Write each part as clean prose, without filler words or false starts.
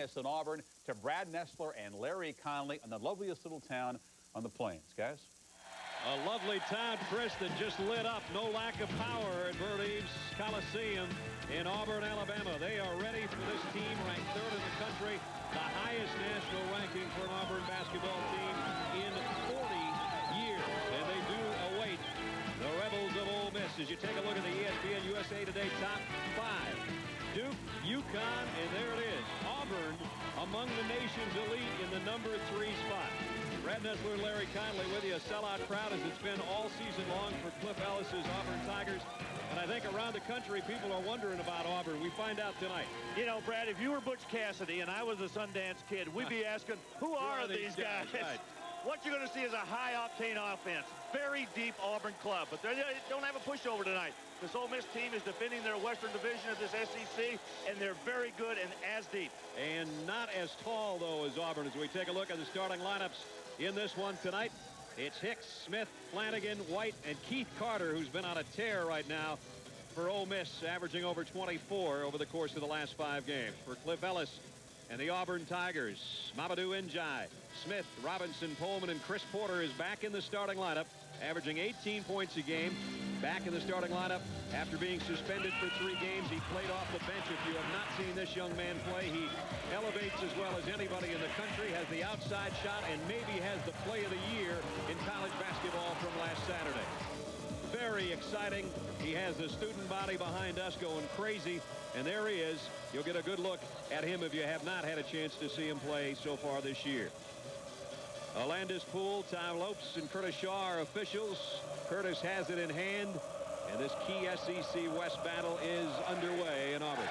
Ananias in Auburn to Brad Nessler and Larry Conley in the loveliest little town on the plains. Guys? A lovely town, Chris, that just lit up. No lack of power at Bert Eves Coliseum in Auburn, Alabama. They are ready for this team, ranked 3rd in the country, the highest national ranking for an Auburn basketball team in 40 years. And they do await the Rebels of Ole Miss. As you take a look at the ESPN USA Today top 5. Duke, UConn, and there it is. Auburn among the nation's elite in the number 3 spot. Brad Nessler and Larry Conley with you. A sellout crowd as it's been all season long for Cliff Ellis's Auburn Tigers. And I think around the country, people are wondering about Auburn. We find out tonight. You know, Brad, if you were Butch Cassidy and I was a Sundance Kid, we'd be asking, who are these guys? Right. What you're going to see is a high-octane offense. Very deep Auburn club, but they don't have a pushover tonight. This Ole Miss team is defending their Western Division of this SEC, and they're very good and as deep. And not as tall, though, as Auburn. As we take a look at the starting lineups in this one tonight, it's Hicks, Smith, Flanagan, White, and Keith Carter, who's been on a tear right now for Ole Miss, averaging over 24 over the course of the last 5 games. For Cliff Ellis and the Auburn Tigers, Mamadou Ndiaye, Smith, Robinson, Pullman, and Chris Porter is back in the starting lineup, averaging 18 points a game. Back in the starting lineup after being suspended for 3 games. He played off the bench. If you have not seen this young man play, he elevates as well as anybody in the country, has the outside shot, and maybe has the play of the year in college basketball from last Saturday. Very exciting. He has the student body behind us going crazy, and there he is. You'll get a good look at him if you have not had a chance to see him play so far this year. Alandis Poole, Ty Lopes, and Curtis Shaw are officials. Curtis has it in hand, and this key SEC West battle is underway in Auburn.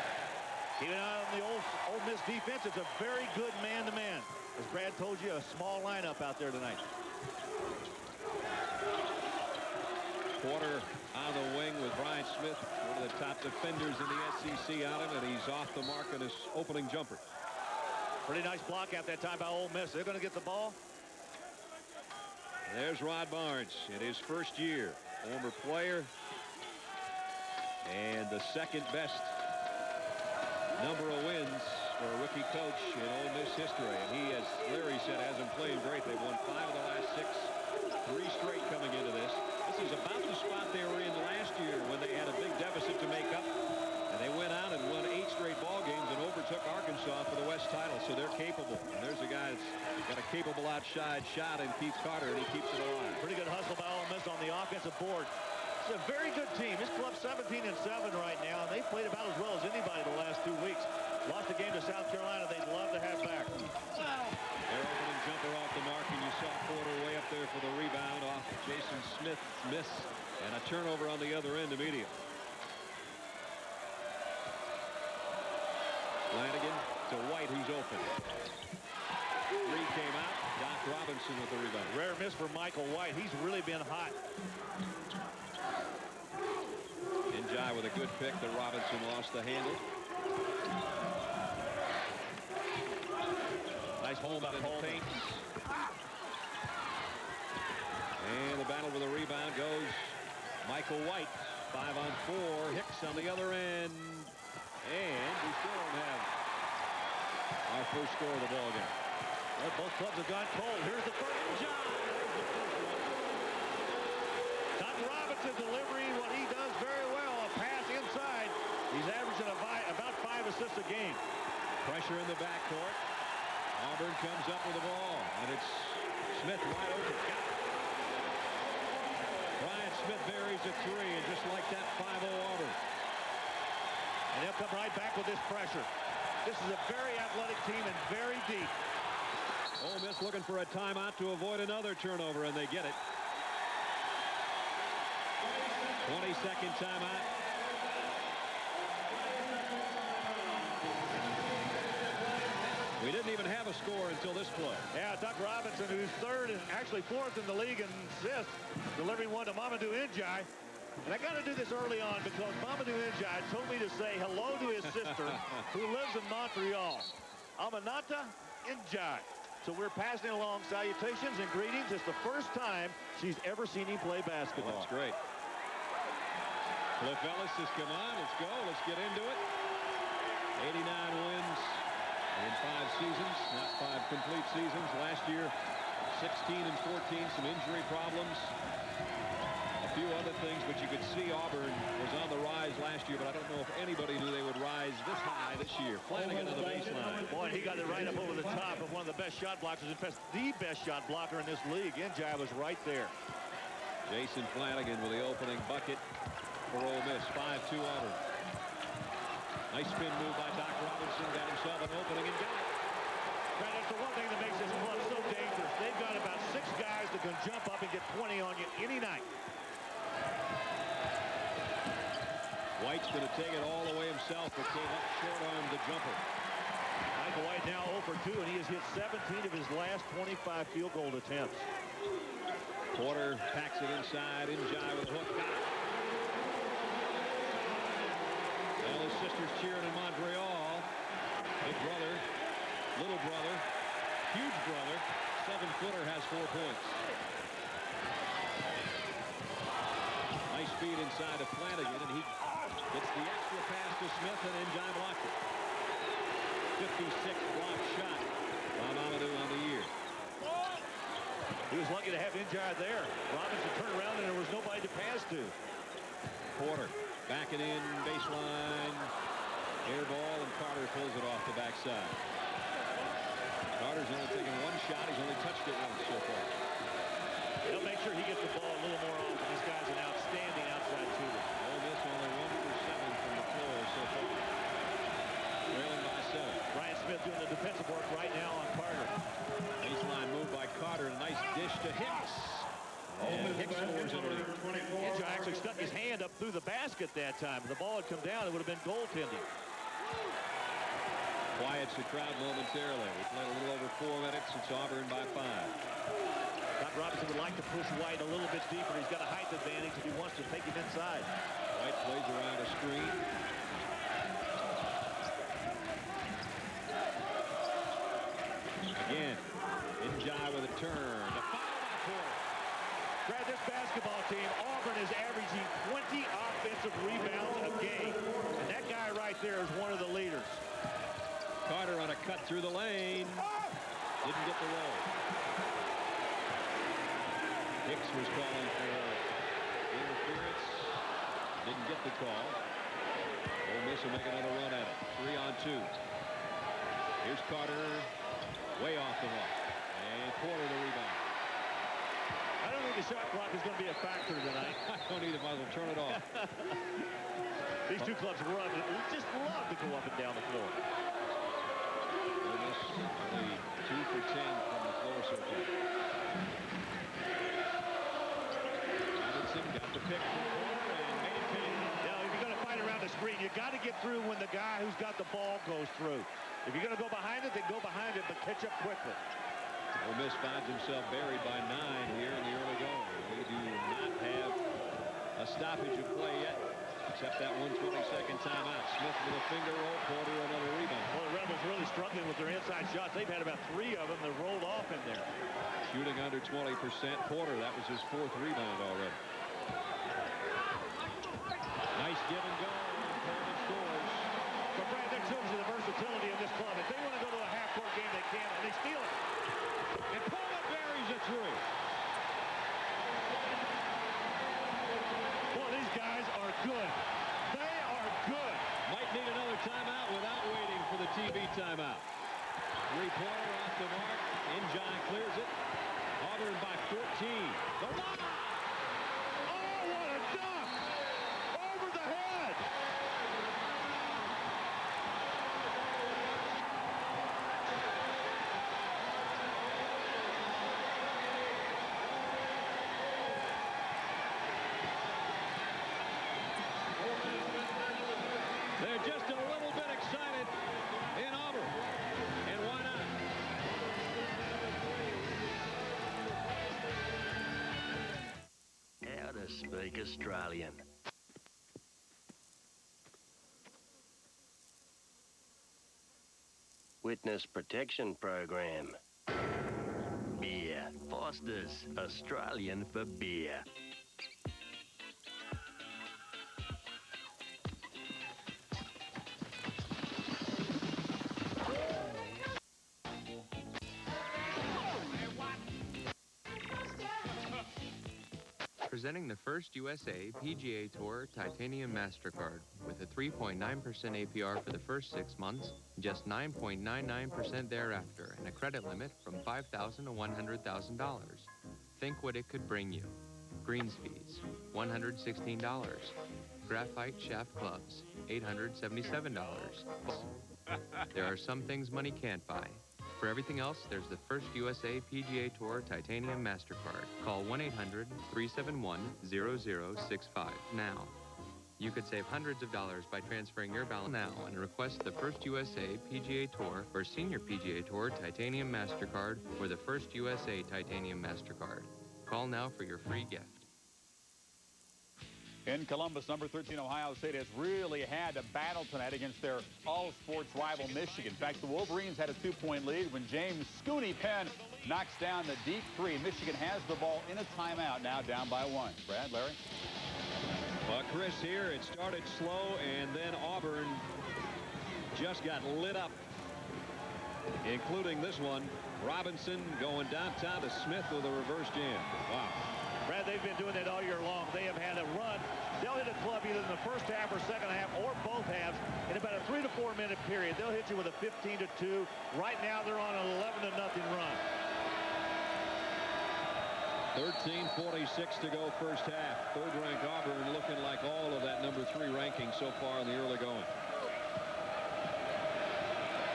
Keeping an eye on the Ole Miss defense. It's a very good man-to-man. As Brad told you, a small lineup out there tonight. Porter on the wing with Brian Smith, one of the top defenders in the SEC on him, and he's off the mark on his opening jumper. Pretty nice block at that time by Ole Miss. They're going to get the ball. There's Rod Barnes in his first year, former player, and the second best number of wins for a rookie coach in Ole Miss history. And he, as Larry said, hasn't played great. They've won 5 of the last 6, 3 straight coming into this. This is about the spot they were in last year when they had a big deficit to make up. And they went out and won 8 straight ball games and overtook Arkansas for the West title. So they're capable. And there's a guy that's got a capable outside shot in Keith Carter, and he keeps it alive. Pretty good hustle by Ole Miss on the offensive board. It's a very good team. This club's 17-7 right now, and they've played about as well as anybody the last 2 weeks. Lost a game to South Carolina they'd love to have back. Their opening jumper off the mark, and you saw Porter way up there for the rebound off Jason Smith's miss, and a turnover on the other end immediately. Flanagan to White, who's open. 3 came out. Doc Robinson with the rebound. Rare miss for Michael White. He's really been hot. Ndiaye with a good pick that Robinson lost the handle. Nice hold up in the paint. And the battle for the rebound goes Michael White. 5 on 4. Hicks on the other end. And we still don't have our first score of the ball game. Well, both clubs have gone cold. Here's the first shot. Doc Robinson delivery, what he does very well, a pass inside. He's averaging about 5 assists a game. Pressure in the backcourt. Auburn comes up with the ball, and it's Smith wide open. Got it. Brian Smith buries a 3, and just like that, 5-0 Auburn. And they'll come right back with this pressure. This is a very athletic team and very deep. Ole Miss looking for a timeout to avoid another turnover, and they get it. 20-second timeout. We didn't even have a score until this play. Yeah, Doc Robinson, who's 3rd and actually 4th in the league in assists, delivering one to Mamadou Ndiaye. And I got to do this early on because Mamadou Ndiaye told me to say hello to his sister who lives in Montreal. Aminata Ndiaye. So we're passing along salutations and greetings. It's the first time she's ever seen him play basketball. That's great. Cliff Ellis says, come on, let's go. Let's get into it. 89 wins in 5 seasons, not 5 complete seasons. Last year, 16 and 14, some injury problems. A few other things, but you could see Auburn was on the rise last year, but I don't know if anybody knew they would rise this high this year. Flanagan on the baseline. Boy, he got it right up over the top of one of the best shot blockers. In fact, the best shot blocker in this league. Njai was right there. Jason Flanagan with the opening bucket for Ole Miss. 5-2 Auburn. Nice spin move by Doc Robinson. Got himself an opening and got it. Right, that's the one thing that makes this club so dangerous. They've got about 6 guys that can jump up and get 20 on you any night. White's going to take it all the way himself, but came up short-armed the jumper. Michael White now 0 for 2, and he has hit 17 of his last 25 field goal attempts. Porter packs it inside. Njai with a hook. Got it. Well, his sister's cheering in Montreal. Big brother, little brother, huge brother. 7-footer has 4 points. Nice speed inside to Flanagan, and he gets the extra pass to Smith, and Njai blocked it. 56 block shot by Mamadou on the year. He was lucky to have Njai there. Robinson turned around, and there was nobody to pass to. Porter backing in baseline. Air ball, and Carter pulls it off the backside. Carter's only taken 1 shot. He's only touched it once so far. He'll make sure he gets the ball a little more often. This guy's an outstanding outside shooter. Ole Miss only 1 for 7 from the floor so far. Trailing by 7. Ryan Smith doing the defensive work right now on Carter. Baseline move by Carter. A nice dish to Hicks. And Hicks scores underneath. Njai actually stuck his hand up through the basket that time. If the ball had come down, it would have been goaltending. Quiets the crowd momentarily. We played a little over 4 minutes. It's Auburn by 5. Doc Robinson would like to push White a little bit deeper. He's got a height advantage if he wants to take him inside. White plays around a screen. Again, Njai with a turn. A foul by Porter. Brad, this basketball team, Auburn is averaging 20 offensive rebounds a game. And that guy right there is one of the leaders. Carter on a cut through the lane. Didn't get the roll. Hicks was calling for interference. Didn't get the call. Ole Miss will make another run at it. 3 on 2. Here's Carter. Way off the mark. And Porter the rebound. I don't think the shot clock is going to be a factor tonight. I don't either. Might as well turn it off. These two clubs just love to go up and down the floor. Ole Miss only 2 for 10 from the floor so far. Robinson got the pick from Porter and maintained. Now, if you're going to fight around the screen, you got to get through when the guy who's got the ball goes through. If you're going to go behind it, then go behind it, but catch up quickly. Ole Miss finds himself buried by 9 here in the early going. They do not have a stoppage of play yet, except that 122nd timeout. Smith with a finger roll, Porter another rebound. Well, the Rebels really struggling with their inside shots. They've had about 3 of them that rolled off in there. Shooting under 20%. Porter, that was his 4th rebound already. Nice give and go. Porter scores. But Brad, that shows you the versatility of this club. If they want to go to a half-court game, they can, and they steal it. And Porter buries it through. Boy, these guys are good. They are good. Might need another timeout without waiting for the TV timeout. 3-pointer off the mark. Njai clears it. Auburn by 14. The line. Oh, what a dunk! Over the head! They're just a little bit excited in Auburn. And why not? How to speak Australian. Witness Protection Program. Beer. Foster's. Australian for beer. Presenting the first USA PGA Tour Titanium MasterCard with a 3.9% APR for the first 6 months, just 9.99% thereafter, and a credit limit from $5,000 to $100,000. Think what it could bring you. Greens fees, $116. Graphite shaft clubs, $877. There are some things money can't buy. For everything else, there's the first USA PGA Tour Titanium MasterCard. Call 1-800-371-0065 now. You could save hundreds of dollars by transferring your balance now and request the first USA PGA Tour or Senior PGA Tour Titanium MasterCard or the first USA Titanium MasterCard. Call now for your free gift. In Columbus, number 13 Ohio State has really had a battle tonight against their all-sports rival Michigan. In fact, the Wolverines had a 2-point lead when James Scooney Penn knocks down the deep three. Michigan has the ball in a timeout now, down by 1. Brad, Larry? Well, Chris, here it started slow, and then Auburn just got lit up, including this one. Robinson going downtown to Smith with a reverse jam. Wow. Brad, they've been doing it all year long. They have had a run. They'll hit a club either in the first half or second half or both halves in about a 3 to 4 minute period. They'll hit you with a 15-2. Right now, they're on an 11-0 run. 13:46 to go first half. Third-ranked Auburn looking like all of that number 3 ranking so far in the early going.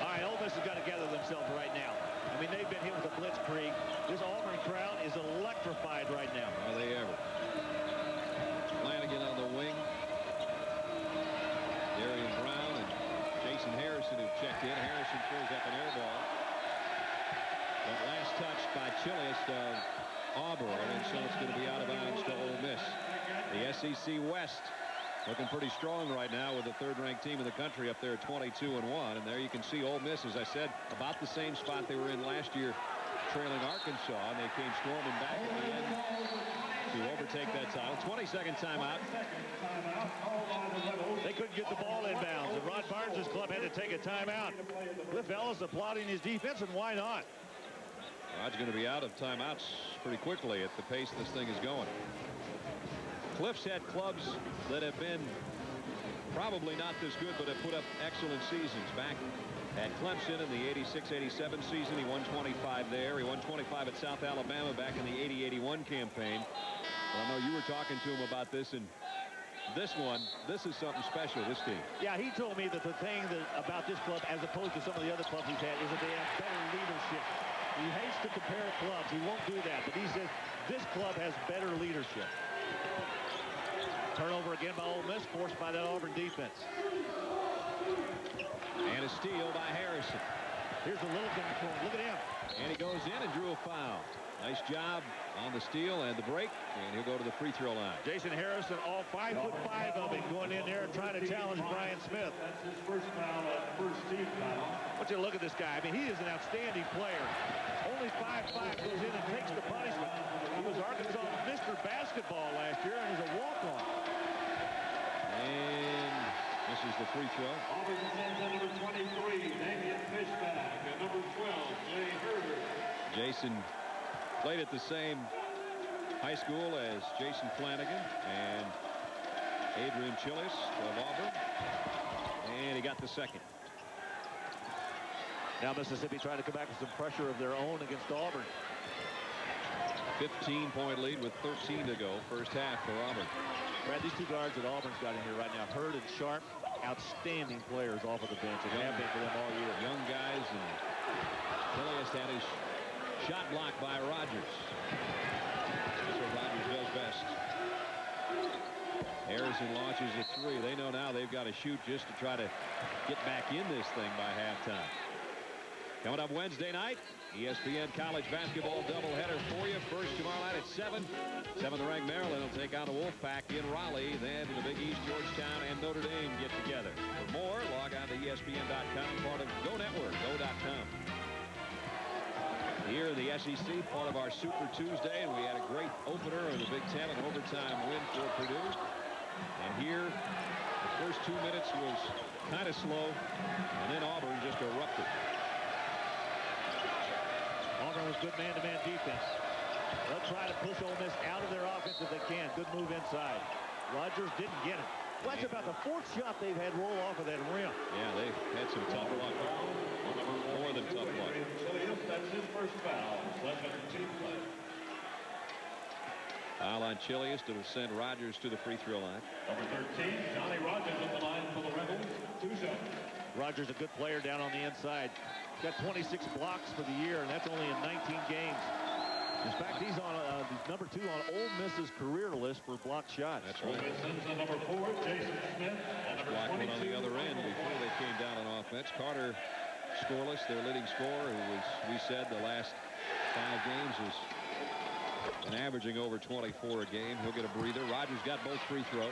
All right, Ole Miss has got to gather themselves right now. I mean, they've been hit with a blitzkrieg. This Auburn crowd is electrified right now. Are they ever? Flanagan on the wing. Darian Brown and Jason Harrison who checked in. Harrison throws up an air ball. But last touch by Chilius of Auburn, and so it's going to be out of bounds to Ole Miss. The SEC West looking pretty strong right now with the third-ranked team in the country up there at 22-1. And there you can see Ole Miss, as I said, about the same spot they were in last year, trailing Arkansas, and they came storming back at the end to overtake that title. 22nd timeout. They couldn't get the ball inbounds, and Rod Barnes' club had to take a timeout. Cliff Ellis applauding his defense, and why not? Rod's going to be out of timeouts pretty quickly at the pace this thing is going. Cliff's had clubs that have been probably not this good, but have put up excellent seasons. Back at Clemson in the 86-87 season, he won 25 there. He won 25 at South Alabama back in the 80-81 campaign. Well, I know you were talking to him about this, and this is something special, this team. Yeah, he told me that the thing about this club, as opposed to some of the other clubs he's had, is that they have better leadership. He hates to compare clubs. He won't do that, but he says this club has better leadership. Turnover again by Ole Miss, forced by that Auburn defense. And a steal by Harrison. Here's a little thing for him. Look at him. And he goes in and drew a foul. Nice job on the steal and the break, and he'll go to the free throw line. Jason Harrison, all 5'5" of him, going in there and trying to challenge Brian Smith. That's his first foul, first team foul. I want you to look at this guy. I mean, he is an outstanding player. Only 5'5", goes in and takes the punishment. He was Arkansas Mr. Basketball last year and is a walk-on. And this is the free throw. Auburn sends in number 23, Damian Fishback, and number 12, Jay Herder. Jason played at the same high school as Jason Flanagan and Adrian Chilius of Auburn. And he got the second. Now Mississippi trying to come back with some pressure of their own against Auburn. 15-point lead with 13 to go. First half for Auburn. Brad, these two guards that Auburn's got in here right now, Hurd and Sharp, outstanding players off of the bench, and have been for them all year. Young guys, and Chilius had his shot blocked by Rogers. That's what Rogers does best. Harrison launches a three. They know now they've got to shoot just to try to get back in this thing by halftime. Coming up Wednesday night, ESPN college basketball doubleheader for you. First tomorrow night at 7. 7th-ranked Maryland will take on the Wolfpack in Raleigh. Then the Big East, Georgetown, and Notre Dame get together. For more, log on to ESPN.com, part of Go Network, go.com. Here in the SEC, part of our Super Tuesday, and we had a great opener in the Big Ten, an overtime win for Purdue. And here, the first 2 minutes was kind of slow, and then Auburn just erupted. Auburn was good man-to-man defense. They'll try to push Ole Miss out of their offense if they can. Good move inside. Rogers didn't get it. Well, that's about the 4th shot they've had roll off of that rim. Yeah, they've had some tough luck. More than tough luck. That's his first foul. Second team play. Foul on Chilius to send Rogers to the free throw line. Number 13, Johnny Rogers on the line for the Rebels. 2 shots. Rogers, a good player down on the inside. Got 26 blocks for the year, and that's only in 19 games. In fact, he's on number 2 on Ole Miss's career list for blocked shots. That's right. Ole Miss sends the number 4, Jason Smith. Blocked one on the other end before they came down on offense. Carter scoreless, their leading scorer, who was, we said, the last 5 games has been averaging over 24 a game. He'll get a breather. Rogers got both free throws.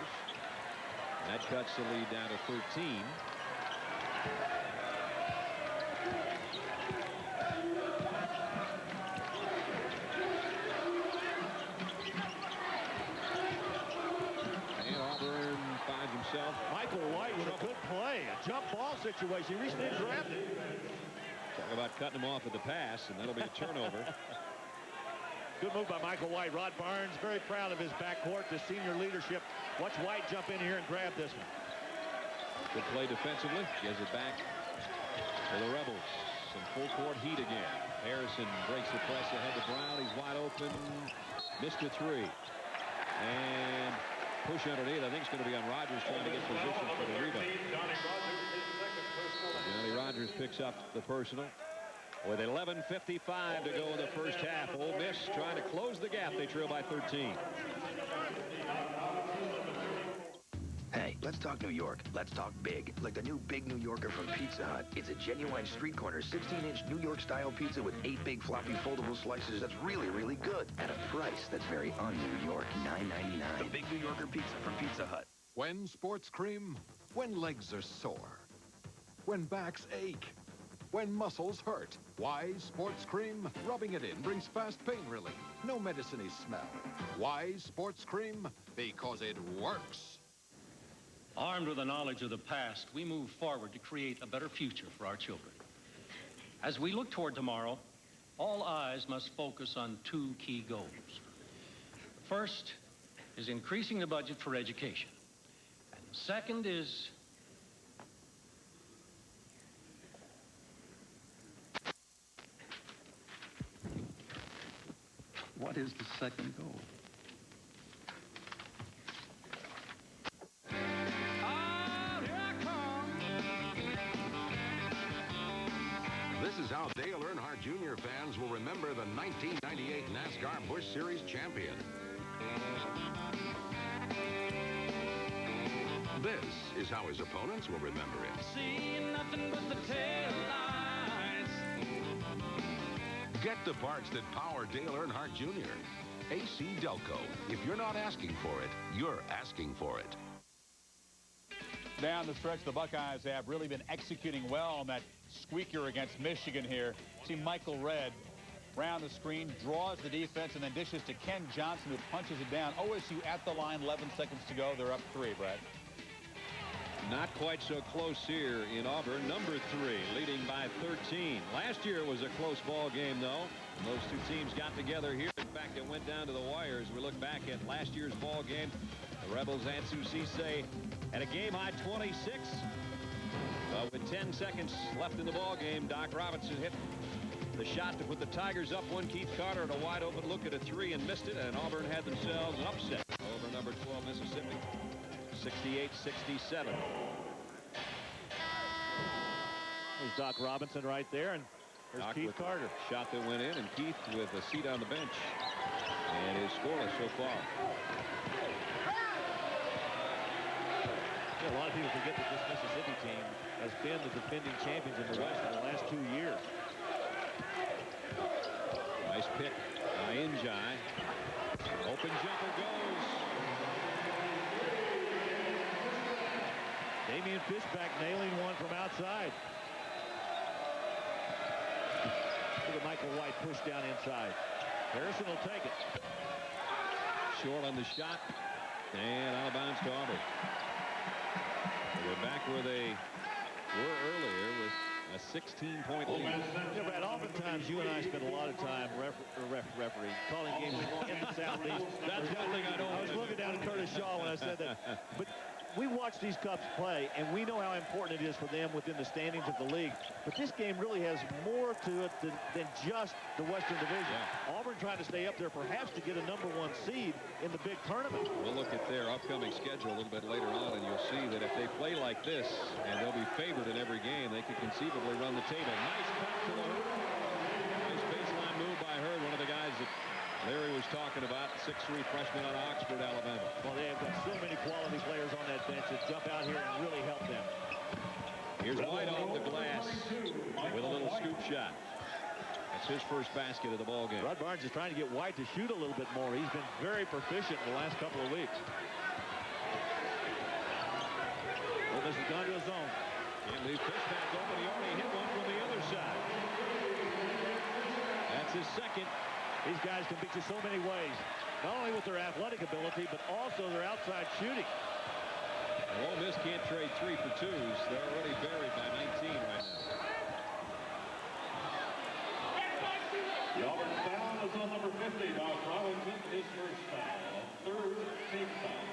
That cuts the lead down to 13. And Auburn finds himself. Michael White with a good play. A jump ball situation. He reached in and grabbed it. Talk about cutting him off at the pass, and that'll be a turnover. Good move by Michael White. Rod Barnes very proud of his backcourt, the senior leadership. Watch White jump in here and grab this one. Good play defensively. Gives it back to the Rebels. Some full court heat again. Harrison breaks the press ahead to Brown. He's wide open. Missed a 3. And push underneath. I think it's going to be on Rogers trying to get position for the rebound. Johnny Rogers picks up the personal. With 11:55 to go in the first half, Ole Miss trying to close the gap. They trail by 13. Hey, let's talk New York. Let's talk big. Like the new Big New Yorker from Pizza Hut. It's a genuine street corner 16-inch New York style pizza with 8 big floppy foldable slices that's really, really good. At a price that's very un-New York, $9.99. The Big New Yorker pizza from Pizza Hut. When sports cream, when legs are sore, when backs ache, when muscles hurt. Wise Sports Cream, rubbing it in brings fast pain relief. No medicine-y smell. Wise Sports Cream, because it works. Armed with the knowledge of the past, we move forward to create a better future for our children. As we look toward tomorrow, all eyes must focus on 2 key goals. The first is increasing the budget for education. And the second is what is the second goal? This is how Dale Earnhardt Jr. fans will remember the 1998 NASCAR Busch Series champion. This is how his opponents will remember him. Seeing nothing but the tail lights. Get the parts that power Dale Earnhardt Jr. AC Delco. If you're not asking for it, you're asking for it. Down the stretch, the Buckeyes have really been executing well on that squeaker against Michigan here. See Michael Redd round the screen, draws the defense, and then dishes to Ken Johnson, who punches it down. OSU at the line, 11 seconds to go. They're up 3, Brad. Not quite so close here in Auburn. Number 3 leading by 13. Last year was a close ball game, though. Those 2 teams got together here. In fact, it went down to the wires. We look back at last year's ball game. The Rebels, Ansu Cisse, had a game-high 26. But with 10 seconds left in the ball game, Doc Robinson hit the shot to put the Tigers up 1. Keith Carter at a wide-open look at a 3 and missed it. And Auburn had themselves an upset over number 12, Mississippi. 68-67. There's Doc Robinson right there, and there's Doc Keith with Carter. a shot that went in, and Keith with a seat on the bench. And is scoreless so far. Yeah, a lot of people forget that this Mississippi team has been the defending champions in the West for the last 2 years. Nice pick by Njai. Open jumper goes. Damian Fishback nailing one from outside. Look at Michael White push down inside. Harrison will take it. Short on the shot. And out of bounds to Auburn. They're back where they were earlier with a 16-point lead. Yeah, Brad, oftentimes times you and I spend a lot of time refereeing, calling games in the Southeast. That's one thing I don't. I was looking down at Curtis Shaw when I said that. But we watch these Cubs play, and we know how important it is for them within the standings of the league. But this game really has more to it than just the Western Division. Yeah. Auburn trying to stay up there, perhaps to get a #1 seed in the big tournament. We'll look at their upcoming schedule a little bit later on, and you'll see that if they play like this, and they'll be favored in every game, they could conceivably run the table. Nice cut to the hoop. Nice baseline move by Hurd, one of the guys that Larry was talking about, 6'3" freshman out of Oxford, Alabama. Well, they have got so many quality players on that bench that jump out here and really help them. Here's White off the glass with a little scoop shot. That's his first basket of the ball game. Rod Barnes is trying to get White to shoot a little bit more. He's been very proficient in the last couple of weeks. Well, this has gone to a zone. Can't leave Fishback open. He already hit one from the other side. That's his second. These guys can beat you so many ways, not only with their athletic ability, but also their outside shooting. Well, Ole Miss can't trade 3 for 2s. They're already buried by 19 right now. The Auburn foul is on number 50, Doc Robinson, his first foul, third team foul.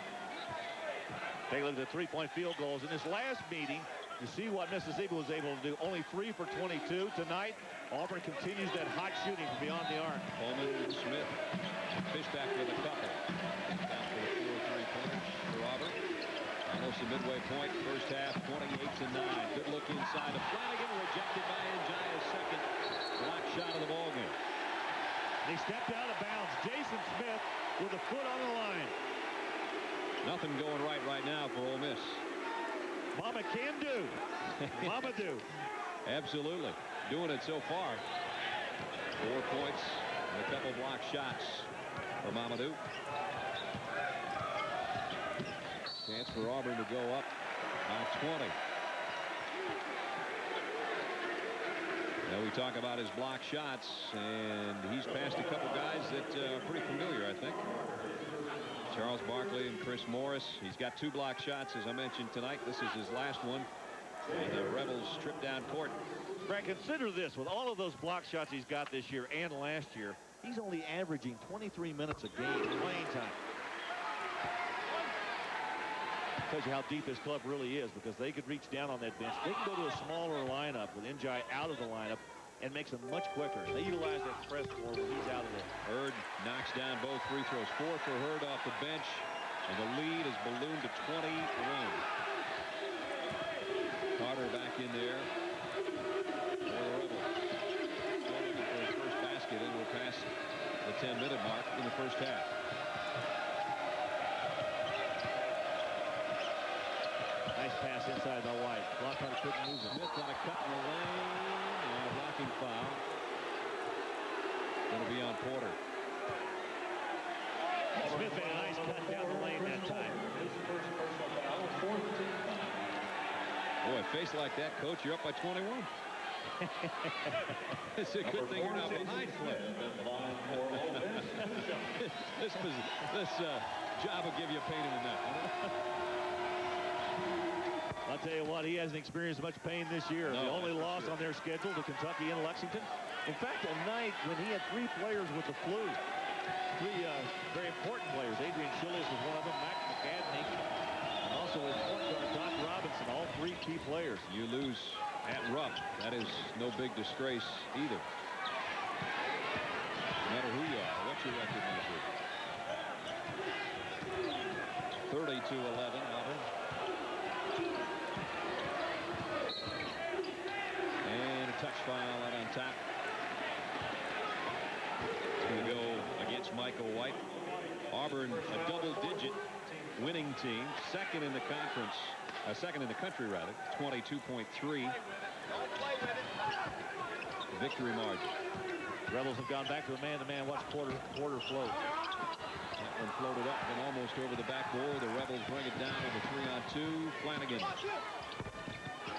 Take a look at the three-point field goals. In this last meeting, you see what Mississippi was able to do. Only 3 for 22 tonight. Auburn continues that hot shooting from beyond the arc. Coleman, Smith, Fishback with a couple. Down for the 4 3-pointers for Auburn. Almost a midway point, first half, 28-9. Good look inside to Flanagan, rejected by Njaya's second block shot of the ball game. He stepped out of bounds. Jason Smith with a foot on the line. Nothing going right now for Ole Miss. Mama can do. Mama do. Absolutely. Doing it so far. 4 points and a couple block shots for Mamadou. Chance for Auburn to go up by 20. Now we talk about his block shots, and he's passed a couple guys that are pretty familiar, I think. Charles Barkley and Chris Morris. He's got 2 block shots, as I mentioned tonight. This is his last one. And the Rebels trip down court. Brad, consider this. With all of those block shots he's got this year and last year, he's only averaging 23 minutes a game playing time. Tells you how deep this club really is, because they could reach down on that bench. They can go to a smaller lineup with Njai out of the lineup and makes them much quicker. They utilize that press more when he's out of there. Hurd knocks down both free throws. 4 for Hurd off the bench, and the lead is ballooned to 21. Carter back in there for the Rebels. Looking for his first basket, and we're past the 10-minute mark in the first half. Nice pass inside by White. Lockhart couldn't move it. Smith on a cut in the lane, and a blocking foul. Going to be on Porter. Smith made a nice cut down the lane that time. His first personal foul, fourth team foul. Boy, a face like that, Coach, you're up by 21. It's a good thing you're not behind Flip. This job will give you a pain in the neck. I'll tell you what, he hasn't experienced much pain this year. No, the only that's loss sure. on their schedule to Kentucky and Lexington. In fact, a night when he had 3 players with the flu. 3 very important players. Adrian Schillis was one of them, Mac McAdney, and also his point guard, Doc Robinson, all 3 key players. You lose at Rupp. That is no big disgrace either. No matter who you are, what your record may be. 32-11, Auburn. And a touch foul out on top. It's going to go against Michael White. Auburn, a double-digit winning team, second in the conference, second in the country rather, 22.3 victory margin. Rebels have gone back to a man-to-man. Watch Porter float. That one floated up and almost over the backboard. The Rebels bring it down with a 3-on-2. Flanagan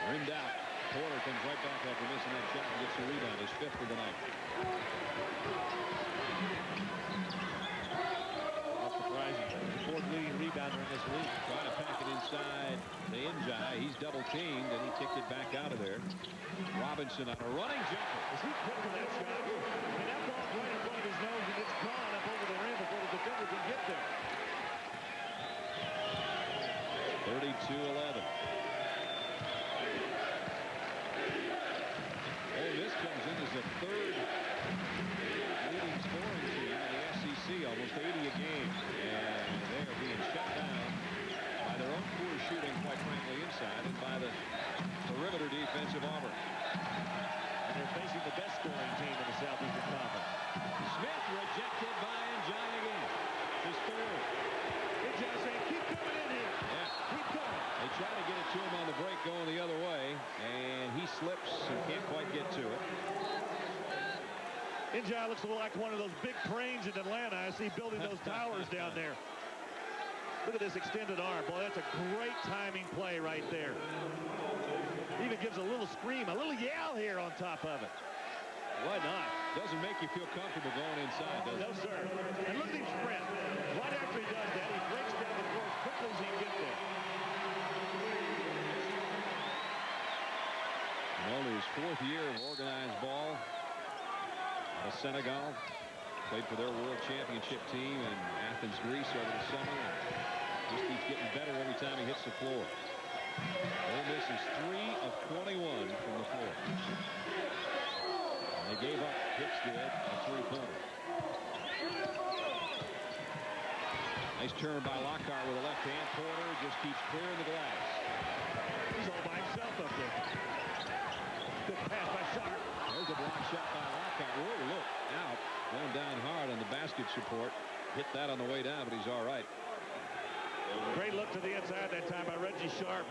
rimmed out. Porter comes right back after missing that shot and gets the rebound, his 5th of the night. Not surprising. The 4th leading rebounder in this league. Trying to pack it inside the Njai. He's double-teamed, and he kicked it back out of there. Robinson on a running jumper. Is he quick for that shot? best scoring team in the Southeastern Conference. Smith rejected by Njai again. His third. Njai saying, keep coming in here. Yeah. Keep coming. They try to get it to him on the break going the other way, and he slips and can't quite get to it. Njai looks a little like one of those big cranes in Atlanta. I see building those towers down there. Look at this extended arm. Boy, that's a great timing play right there. Even gives a little scream, a little yell here on top of it. Why not? Doesn't make you feel comfortable going inside, does it? No, sir. And look at him sprint. Right after he does that, he breaks down the court as quickly as he can get there. In only his 4th year of organized ball, Senegal played for their world championship team in Athens, Greece over the summer. And just keeps getting better every time he hits the floor. Ole Miss is 3 of 21 from the floor. And they gave up, Hicks did, a 3-pointer. Nice turn by Lockhart with a left hand. Porter just keeps clearing the glass. He's all by himself up there. Good pass by Sharp. There's a block shot by Lockhart. Whoa, look, out. Going down hard on the basket support. Hit that on the way down, but he's all right. Great look to the inside that time by Reggie Sharp.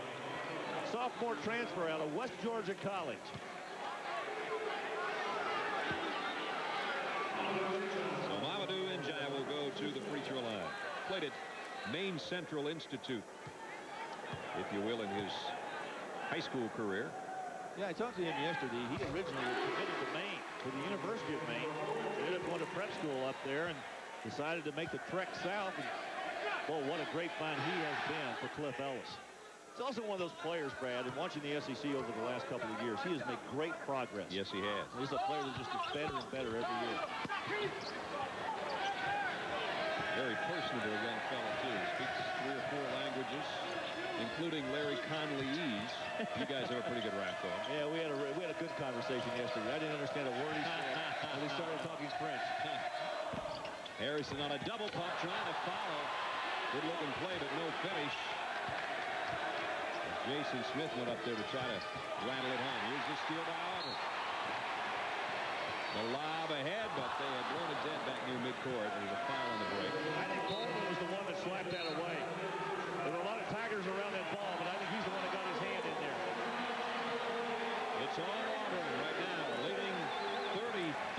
Sophomore transfer out of West Georgia College. So Mamadou Njai will go to the free throw line. Played at Maine Central Institute, if you will, in his high school career. Yeah, I talked to him yesterday. He originally was committed to Maine, to the University of Maine. He ended up going to prep school up there and decided to make the trek south. And, boy, what a great find he has been for Cliff Ellis. He's also one of those players, Brad, and watching the SEC over the last couple of years, he has made great progress. Yes, he has. He's a player that just gets better and better every year. Very personable young fellow, too. Speaks 3 or 4 languages, including Larry Conley's. You guys have a pretty good rap on. Yeah, we had a good conversation yesterday. I didn't understand a word he said when he started talking French. Harrison on a double pump, trying to follow. Good looking play, but no finish. Jason Smith went up there to try to rattle it home. Here's the steal by Auburn. The lob ahead, but they had blown it dead back near midcourt. There was a foul on the break. I think Coleman was the one that slapped that away. There were a lot of Tigers around that ball, but I think he's the one that got his hand in there. It's on Auburn right now, leading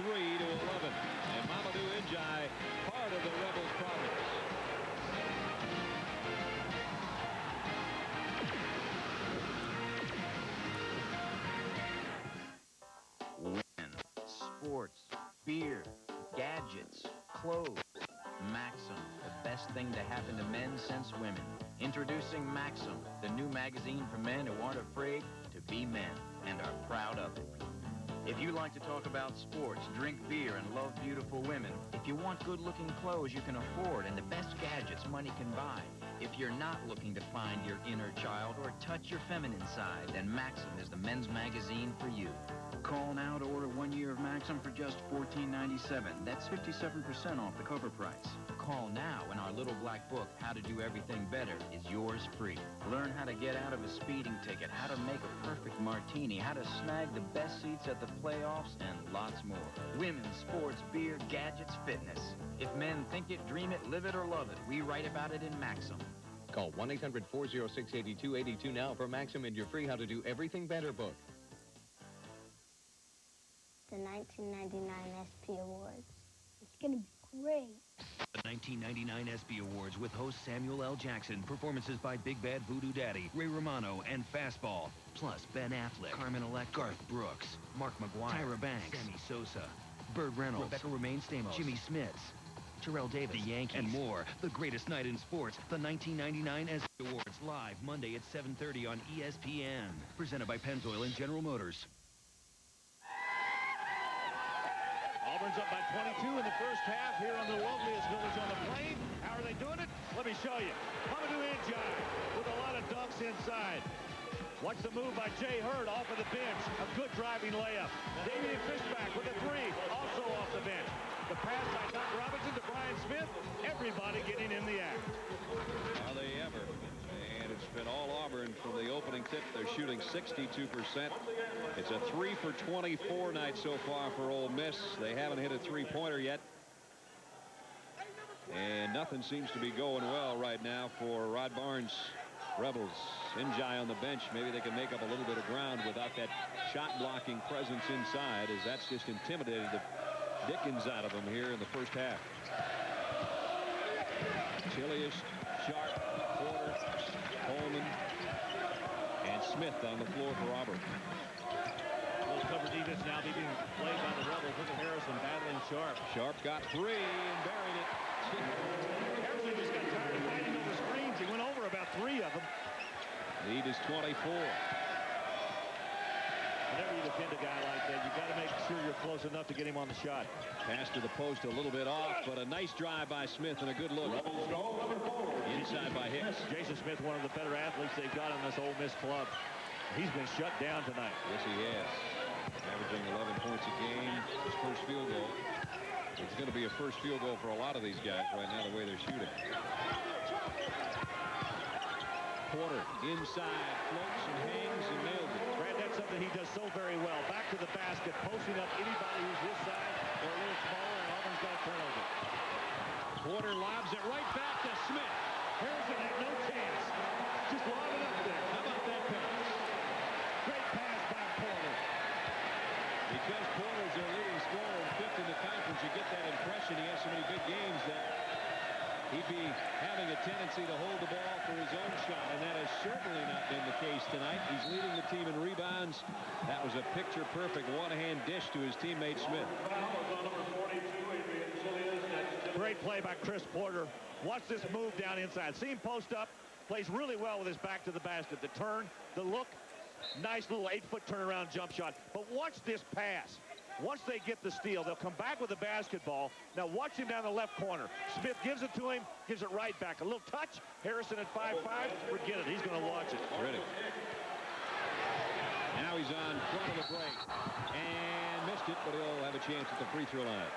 33 to 11. And Mamadou Njai, part of the Rebels' progress. Women, sports, beer, gadgets, clothes. Maxim, the best thing to happen to men since women. Introducing Maxim, the new magazine for men who aren't afraid to be men and are proud of it. If you like to talk about sports, drink beer, and love beautiful women, if you want good-looking clothes you can afford and the best gadgets money can buy, if you're not looking to find your inner child or touch your feminine side, then Maxim is the men's magazine for you. Call now to order 1 year of Maxim for just $14.97. That's 57% off the cover price. Call now and our little black book, How to Do Everything Better, is yours free. Learn how to get out of a speeding ticket, how to make a perfect martini, how to snag the best seats at the playoffs, and lots more. Women, sports, beer, gadgets, fitness. If men think it, dream it, live it, or love it, we write about it in Maxim. Call 1-800-406-8282 now for Maxim and your free How to Do Everything Better book. The 1999 SP Awards. It's going to be great. The 1999 ESPY Awards with host Samuel L. Jackson, performances by Big Bad Voodoo Daddy, Ray Romano, and Fastball. Plus Ben Affleck, Carmen Elect, Garth Brooks, Mark McGuire, Tyra Banks, Sammy Sosa, Burt Reynolds, Rebecca Romaine Stamos, Jimmy Smits, Terrell Davis, the Yankees, and more. The greatest night in sports, the 1999 ESPY Awards, live Monday at 7:30 on ESPN. Presented by Pennzoil and General Motors. Auburn's up by 22 in the first half here on the loveliest village on the plain. How are they doing it? Let me show you. Mamadou Njai with a lot of dunks inside. Watch the move by Jay Hurd off of the bench. A good driving layup. Damian Fishback with a 3, also off the bench. The pass by Doc Robinson to Brian Smith. Everybody getting in the act. Are they ever? And it's been all Auburn from the opening tip. They're shooting 62%. It's a 3 for 24 night so far for Ole Miss. They haven't hit a three-pointer yet. And nothing seems to be going well right now for Rod Barnes' Rebels. Njai on the bench. Maybe they can make up a little bit of ground without that shot-blocking presence inside, as that's just intimidated the Dickens out of them here in the first half. Chilius, Sharp, Porter, Coleman, and Smith on the floor for Auburn. Close cover defense now being played by the Rebels. Look at Harrison battling Sharp. Sharp got three and buried it. Harrison just got tired of fighting over screens. He went over about 3 of them. Lead is 24. Whenever you defend a guy like that, you got to make sure you're close enough to get him on the shot. Pass to the post a little bit off, but a nice drive by Smith and a good look. Inside by Hicks. Jason Smith, one of the better athletes they've got in this Ole Miss club. He's been shut down tonight. Yes, he has. Averaging 11 points a game. His first field goal. It's going to be a first field goal for a lot of these guys right now, the way they're shooting. Porter inside, floats and hangs and nails it. Brad, that's something he does so very well. Back to the basket, posting up anybody who's his side or a little smaller, and Auburn's got a turnover. Porter lobs it right back to Smith. Harrison had no chance. Just lob it up there. How about that pass? Great pass by Porter. Because Porter's their leading scorer and 5th in the conference, you get that impression he has so many big games that he'd be having a tendency to hold the ball for his own shot, and that has certainly not been the case tonight. He's leading the team in rebounds. That was a picture-perfect one-hand dish to his teammate Smith. Great play by Chris Porter. Watch this move down inside. See him post up. Plays really well with his back to the basket. The turn, the look. Nice little 8-foot turnaround jump shot. But watch this pass. Once they get the steal, they'll come back with the basketball. Now watch him down the left corner. Smith gives it to him, gives it right back. A little touch. Harrison at 5'5". Forget it. He's going to watch it. Ready. Now he's on front of the break. And missed it, but he'll have a chance at the free throw line.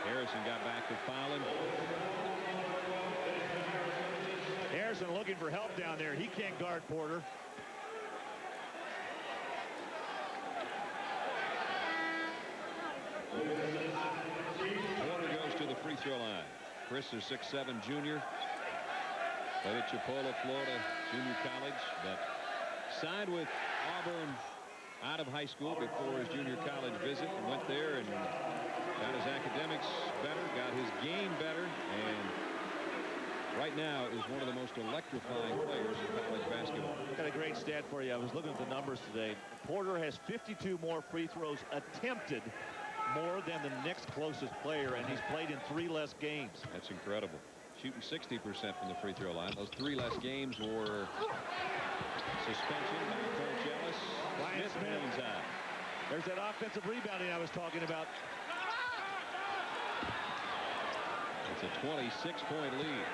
Harrison got back to fouling. Harrison looking for help down there. He can't guard Porter. Porter goes to the free throw line. Chris is 6'7" junior. Played at Chipola, Florida Junior College, but signed with Auburn out of high school before his junior college visit, and went there and got his academics better, got his game better, and right now is one of the most electrifying players in college basketball. Got a great stat for you. I was looking at the numbers today. Porter has 52 more free throws attempted, more than the next closest player, and he's played in 3 less games. That's incredible. Shooting 60% from the free throw line. Those 3 less games were suspension by Coach Ellis. Smith out. There's that offensive rebounding I was talking about. It's a 26-point lead.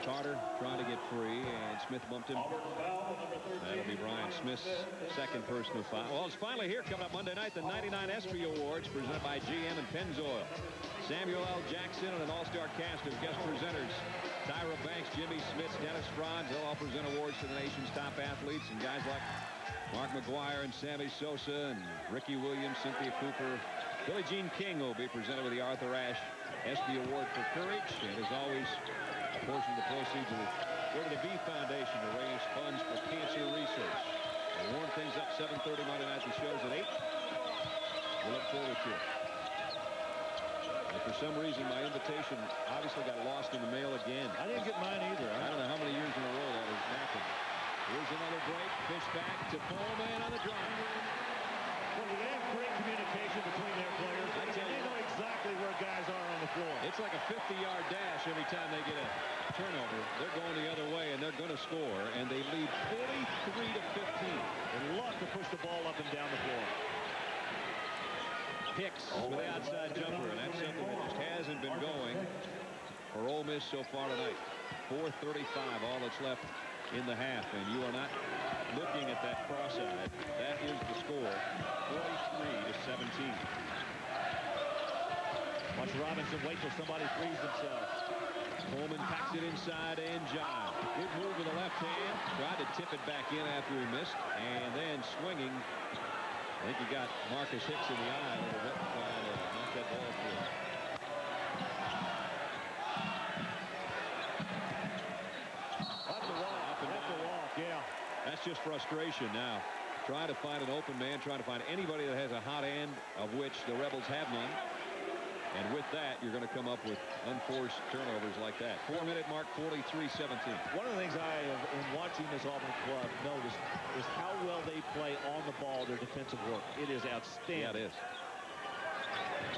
Carter trying to get free, and Smith bumped him. That'll be Brian Smith's second personal foul. Well, it's finally here, coming up Monday night, the 99 ESPY Awards presented by GM and Pennzoil. Samuel L. Jackson and an all-star cast of guest presenters. Tyra Banks, Jimmy Smits, Dennis Franz. They'll all present awards to the nation's top athletes, and guys like Mark McGuire and Sammy Sosa and Ricky Williams, Cynthia Cooper. Billie Jean King will be presented with the Arthur Ashe ESPY Award for Courage. And as always, a portion of the proceeds will go to the V Foundation to raise funds for cancer research. We'll warm things up 7:30 Monday night. The show's at 8. We look forward to it. And for some reason, my invitation obviously got lost in the mail again. I didn't get mine either. I don't know how many years in a row that has happened. Here's another break. Fish back to Coleman on the drive. Well, they have great communication between their players. They know exactly where guys are on the floor. It's like a 50-yard dash every time they get a turnover. They're going the other way, and they're going to score, and they lead 43-15. They love to push the ball up and down the floor. Hicks with the outside jumper, and that's something that just hasn't been going for Ole Miss so far tonight. 4:35, all that's left in the half, and you are not looking at that cross-eyed. That is the score, 43-17. Watch Robinson wait till somebody frees themselves. Coleman packs it inside and John. Good move with the left hand. Tried to tip it back in after he missed. And then swinging. I think he got Marcus Hicks in the eye a little bit. Trying to knock that ball through. Up the wall. Up the wall. Yeah. That's just frustration now. Trying to find an open man. Trying to find anybody that has a hot hand, of which the Rebels have none. And with that, you're going to come up with unforced turnovers like that. 4-minute mark, 43-17. One of the things I have, in watching this Auburn club, noticed is how well they play on the ball, their defensive work. It is outstanding. Yeah, it is.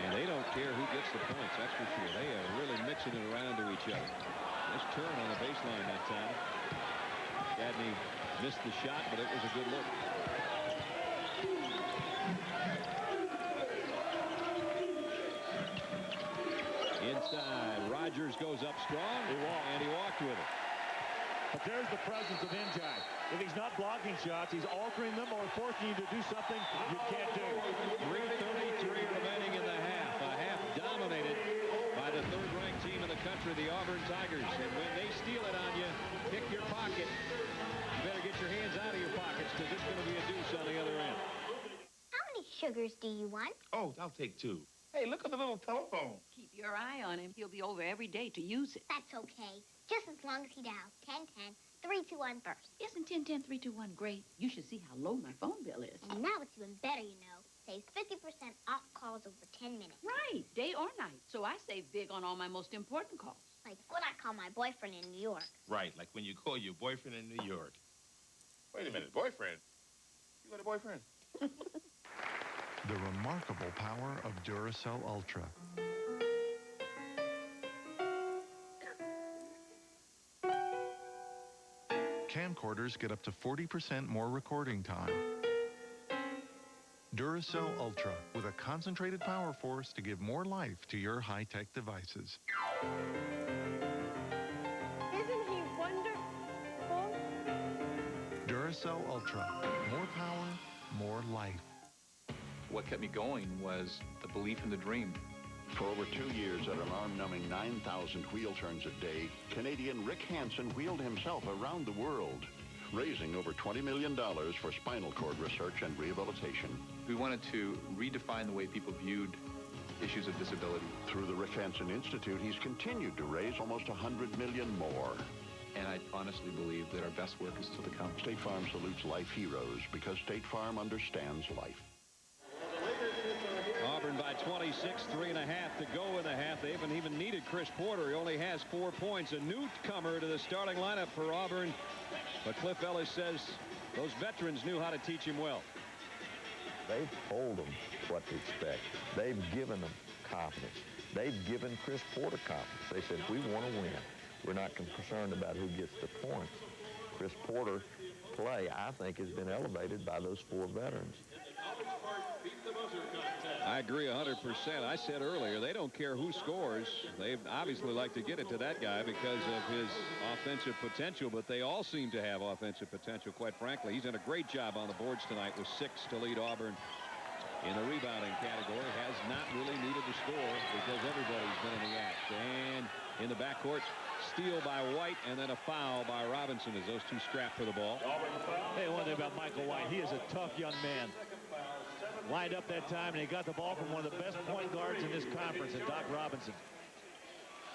And they don't care who gets the points, that's for sure. They are really mixing it around to each other. Nice turn on the baseline that time. Gadney missed the shot, but it was a good look. Inside, Rogers goes up strong, and he walked with it. But there's the presence of Njai. If he's not blocking shots, he's altering them or forcing you to do something you can't do. 3:33 remaining in the half. A half dominated by the third-ranked team in the country, the Auburn Tigers. And when they steal it on you, pick your pocket. You better get your hands out of your pockets because it's going to be a deuce on the other end. How many sugars do you want? Oh, I'll take 2. Hey, look at the little telephone. Keep your eye on him. He'll be over every day to use it. That's okay. Just as long as he dials 10-10-321 first. Isn't 10-10-321 great? You should see how low my phone bill is. And now it's even better, you know. Saves 50% off calls over 10 minutes. Right, day or night. So I save big on all my most important calls. Like when I call my boyfriend in New York. Right, like when you call your boyfriend in New York. Wait a minute, boyfriend? You got a boyfriend? The remarkable power of Duracell Ultra. Camcorders get up to 40% more recording time. Duracell Ultra, with a concentrated power force to give more life to your high-tech devices. Isn't he wonderful? Duracell Ultra, more power, more life. What kept me going was the belief in the dream. For over 2 years at an arm-numbing 9,000 wheel turns a day, Canadian Rick Hansen wheeled himself around the world, raising over $20 million for spinal cord research and rehabilitation. We wanted to redefine the way people viewed issues of disability. Through the Rick Hansen Institute, he's continued to raise almost $100 million more. And I honestly believe that our best work is still to come. State Farm salutes life heroes because State Farm understands life. Auburn by 26, 3.5 to go in the half. They haven't even needed Chris Porter. He only has 4 points. A newcomer to the starting lineup for Auburn. But Cliff Ellis says those veterans knew how to teach him well. They've told them what to expect. They've given them confidence. They've given Chris Porter confidence. They said, we want to win. We're not concerned about who gets the points. Chris Porter play, I think, has been elevated by those 4 veterans. I agree 100%. I said earlier, they don't care who scores. They obviously like to get it to that guy because of his offensive potential, but they all seem to have offensive potential, quite frankly. He's done a great job on the boards tonight with 6 to lead Auburn in the rebounding category. Has not really needed to score because everybody's been in the act. And in the backcourt, steal by White and then a foul by Robinson as those two scrap for the ball. Hey, one thing about Michael White, he is a tough young man. Lined up that time, and he got the ball from one of the best point guards in this conference, and Doc Robinson.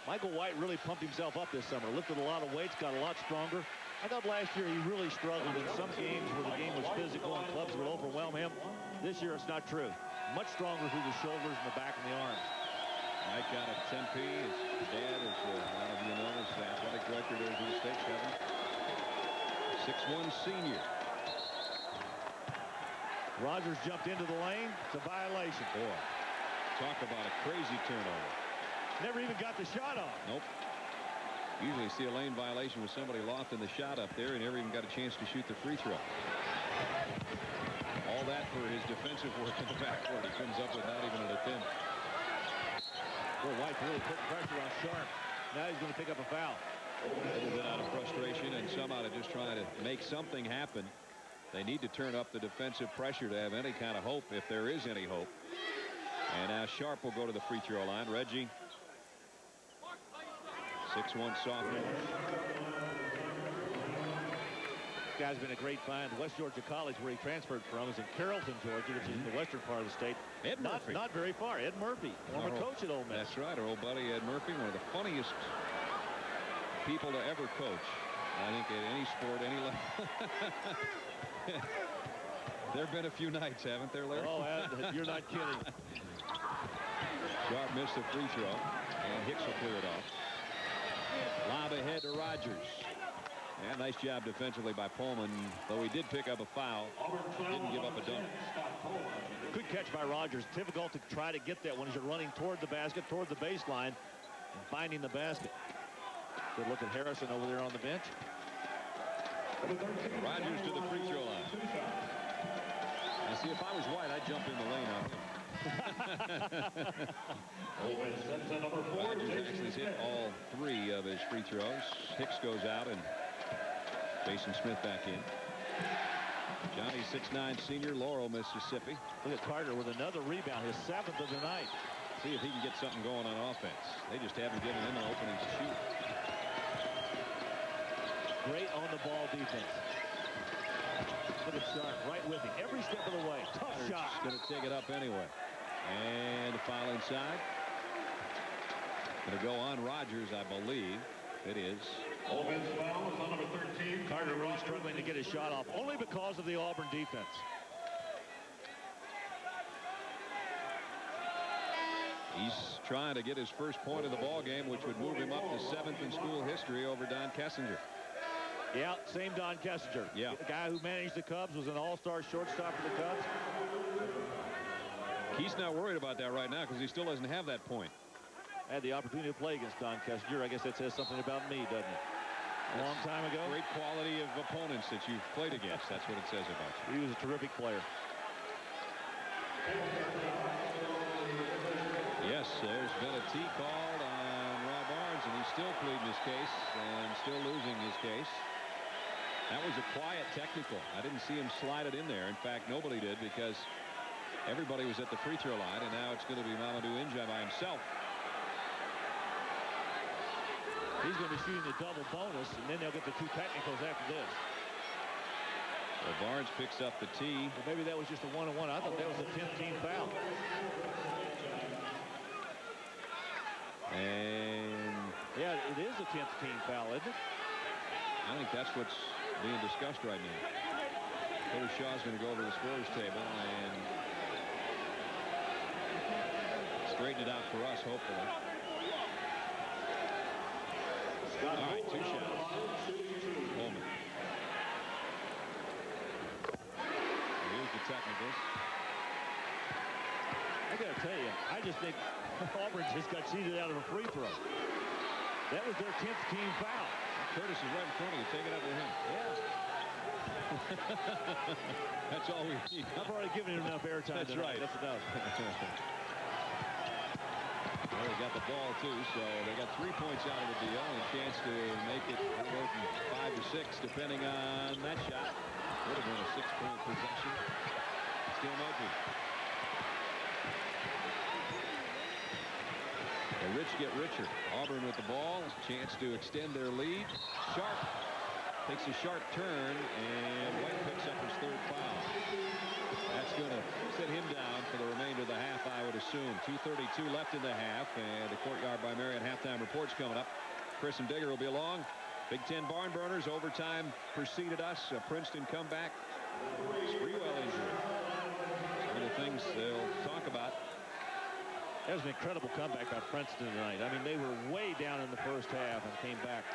Michael White really pumped himself up this summer, lifted a lot of weights, got a lot stronger. I thought last year he really struggled in some games where the game was physical and clubs would overwhelm him. This year it's not true. Much stronger through the shoulders and the back and the arms. Mike out of Tempe. His dad is, a lot of you know, is the athletic director there in the state, Kevin. 6'1" senior. Rogers jumped into the lane. It's a violation. Boy, talk about a crazy turnover. Never even got the shot off. Nope. Usually you see a lane violation with somebody lofting the shot up there and never even got a chance to shoot the free throw. All that for his defensive work in the backcourt. He comes up with not even an attempt. Boy, White really put pressure on Sharp. Now he's going to pick up a foul. A little bit out of frustration and some out of just trying to make something happen. They need to turn up the defensive pressure to have any kind of hope, if there is any hope. And now Sharp will go to the free throw line. Reggie, 6'1" sophomore. This guy's been a great find. West Georgia College, where he transferred from, is in Carrollton, Georgia, which is in the western part of the state. Ed Murphy. Not very far. Ed Murphy, former coach at Ole Miss. That's right, our old buddy Ed Murphy, one of the funniest people to ever coach. I think at any sport, any level. There have been a few nights, haven't there, Larry? Oh, you're not kidding. Sharp missed the free throw, and Hicks will clear it off. Lob ahead to Rogers. And nice job defensively by Pullman, though he did pick up a foul. Didn't give up a dunk. Good catch by Rogers. Difficult to try to get that when you're running toward the basket, toward the baseline, and finding the basket. Good look at Harrison over there on the bench. Rogers to the free throw line. Now, see, if I was White, I'd jump in the lane on him. Rogers actually hit all 3 of his free throws. Hicks goes out, and Jason Smith back in. Johnny, 6'9" senior, Laurel, Mississippi. Look at Carter with another rebound, his 7th of the night. See if he can get something going on offense. They just haven't given him an opening to shoot. Great on-the-ball defense. Look at Sharp right with him every step of the way. Tough shot. Going to take it up anyway. And the foul inside. Going to go on Rogers, I believe. It is. Offense foul is on number 13. Carter really struggling to get his shot off, only because of the Auburn defense. He's trying to get his first point of the ball game, which would move him up to 7th in school history over Don Kessinger. Yeah, same Don Kessinger. Yeah. The guy who managed the Cubs, was an all-star shortstop for the Cubs. He's not worried about that right now because he still doesn't have that point. Had the opportunity to play against Don Kessinger. I guess that says something about me, doesn't it? A long time ago. Great quality of opponents that you've played against. That's what it says about you. He was a terrific player. Yes, there's been a T called on Rob Barnes, and he's still pleading his case and still losing his case. That was a quiet technical. I didn't see him slide it in there. In fact, nobody did because everybody was at the free throw line, and now it's going to be Mamadou Injai by himself. He's going to be shooting the double bonus, and then they'll get the 2 technicals after this. Well, Barnes picks up the tee. Well, maybe that was just a one-on-one. I thought that was a 10th team foul. And yeah, it is a 10th team foul, isn't it? I think that's what's being discussed right now. Coach Shaw's going to go over the scorer's table and straighten it out for us, hopefully. All right, 2 shots. Pullman. Here's the technicals. I got to tell you, I just think Auburn just got cheated out of a free throw. That was their 10th team foul. Curtis is right in front of you. Take it up with him. Yeah. That's all we need. I've already given him enough airtime. That's right. That's enough. Well, they got the ball, too, so they got 3 points out of the deal and a chance to make it go from 5 to 6, depending on that shot. Would have been a 6-point possession. Still no good. The rich get richer. Auburn with the ball. Chance to extend their lead. Sharp takes a sharp turn, and White picks up his 3rd foul. That's going to sit him down for the remainder of the half, I would assume. 2:32 left in the half, and the Courtyard by Marriott halftime reports coming up. Chris and Digger will be along. Big Ten barn burners. Overtime preceded us. A Princeton comeback. Sprewell injury. Some of the things they'll talk about. That was an incredible comeback by Princeton tonight. I mean, they were way down in the first half and came back.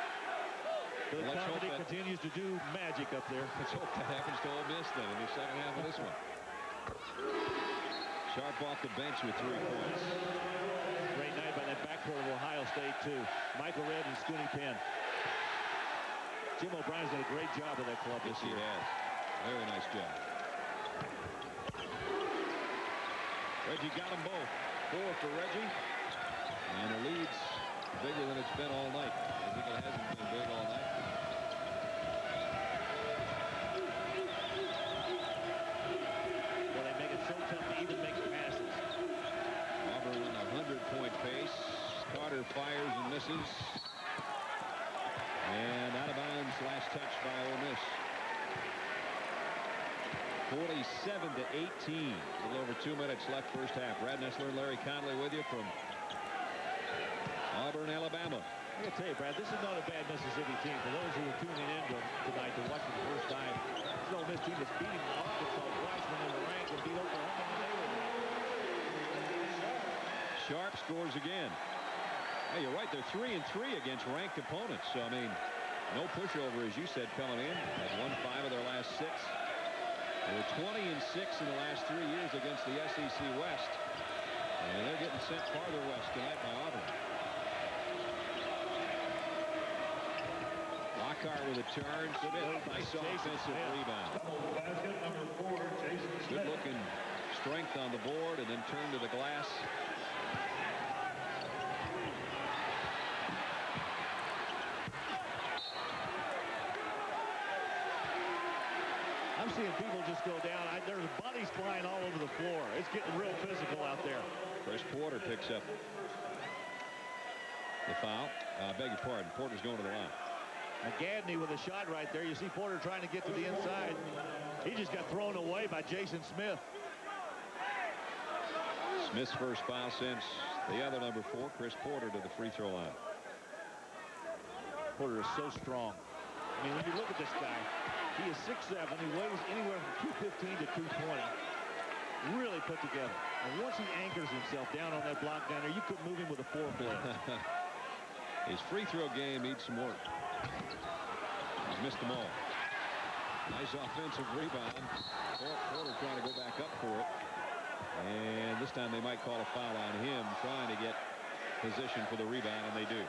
But Let's hope Carmody that continues to do magic up there. Let's hope that happens to Ole Miss then in the second half of this one. Sharp off the bench with 3 points. Great night by that backcourt of Ohio State, too. Michael Redd and Scooney Penn. Jim O'Brien's done a great job with that club this year. He has. Very nice job. Reggie got them both. 4 for Reggie. And the lead's bigger than it's been all night. I think it hasn't been big all night. Well, they make it so tough to even make passes. 47-18. A little over 2 minutes left first half. Brad Nessler and Larry Conley with you from Auburn, Alabama. I gotta tell you, Brad, this is not a bad Mississippi team. For those who are tuning in tonight to watch it the first time, this is an Ole Miss team that's beating Arkansas twice when they were ranked and beat Oklahoma when they were ranked. Sharp scores again. Hey, you're right. They're 3-3 against ranked opponents. So, I mean, no pushover, as you said, coming in. They've won 5 of their last 6. They were 20-6 in the last 3 years against the SEC West. And they're getting sent farther west tonight by Auburn. Lockhart with a turn. Nice offensive rebound. Good looking strength on the board and then turn to the glass. I'm seeing people just go down. There's bodies flying all over the floor. It's getting real physical out there. Chris Porter picks up the foul. I beg your pardon. Porter's going to the line. McGadney with a shot right there. You see Porter trying to get to the inside. He just got thrown away by Jason Smith. Smith's first foul since the other number 4, Chris Porter, to the free throw line. Porter is so strong. I mean, when you look at this guy, he is 6'7". He weighs anywhere from 215 to 220. Really put together. And once he anchors himself down on that block down there, you could move him with a 4-foot. His free throw game needs some work. He's missed them all. Nice offensive rebound. Porter trying to go back up for it. And this time they might call a foul on him, trying to get position for the rebound, and they do.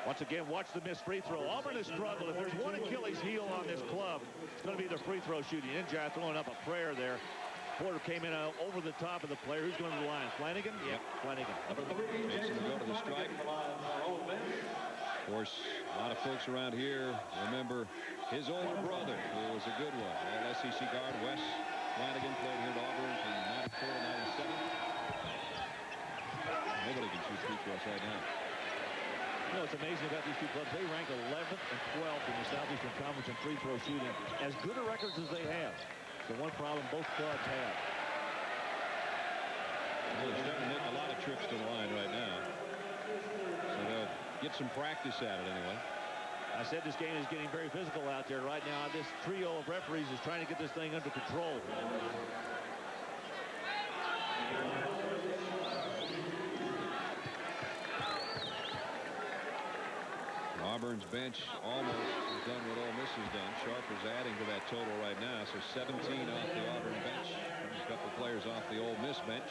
Once again, watch the missed free throw. Auburn has struggled. If there's one Achilles heel on this club, it's going to be their free throw shooting. Njai throwing up a prayer there. Porter came in over the top of the player. Who's going to the line? Flanagan? Yep, Flanagan. Mason will go to the strike. Of course, a lot of folks around here remember his older brother, who was a good one. All SEC guard Wes Flanagan played here at Auburn from 94 to 97. Nobody can shoot free throws right now. You know what's amazing about these two clubs? They rank 11th and 12th in the Southeastern Conference in free throw shooting. As good a records as they have. The one problem both clubs have. Well, they're starting to make a lot of trips to the line right now. So they'll get some practice at it anyway. I said this game is getting very physical out there right now. This trio of referees is trying to get this thing under control. Auburn's bench almost has done what Ole Miss has done. Sharp is adding to that total right now. So 17 off the Auburn bench. There's a couple players off the Ole Miss bench.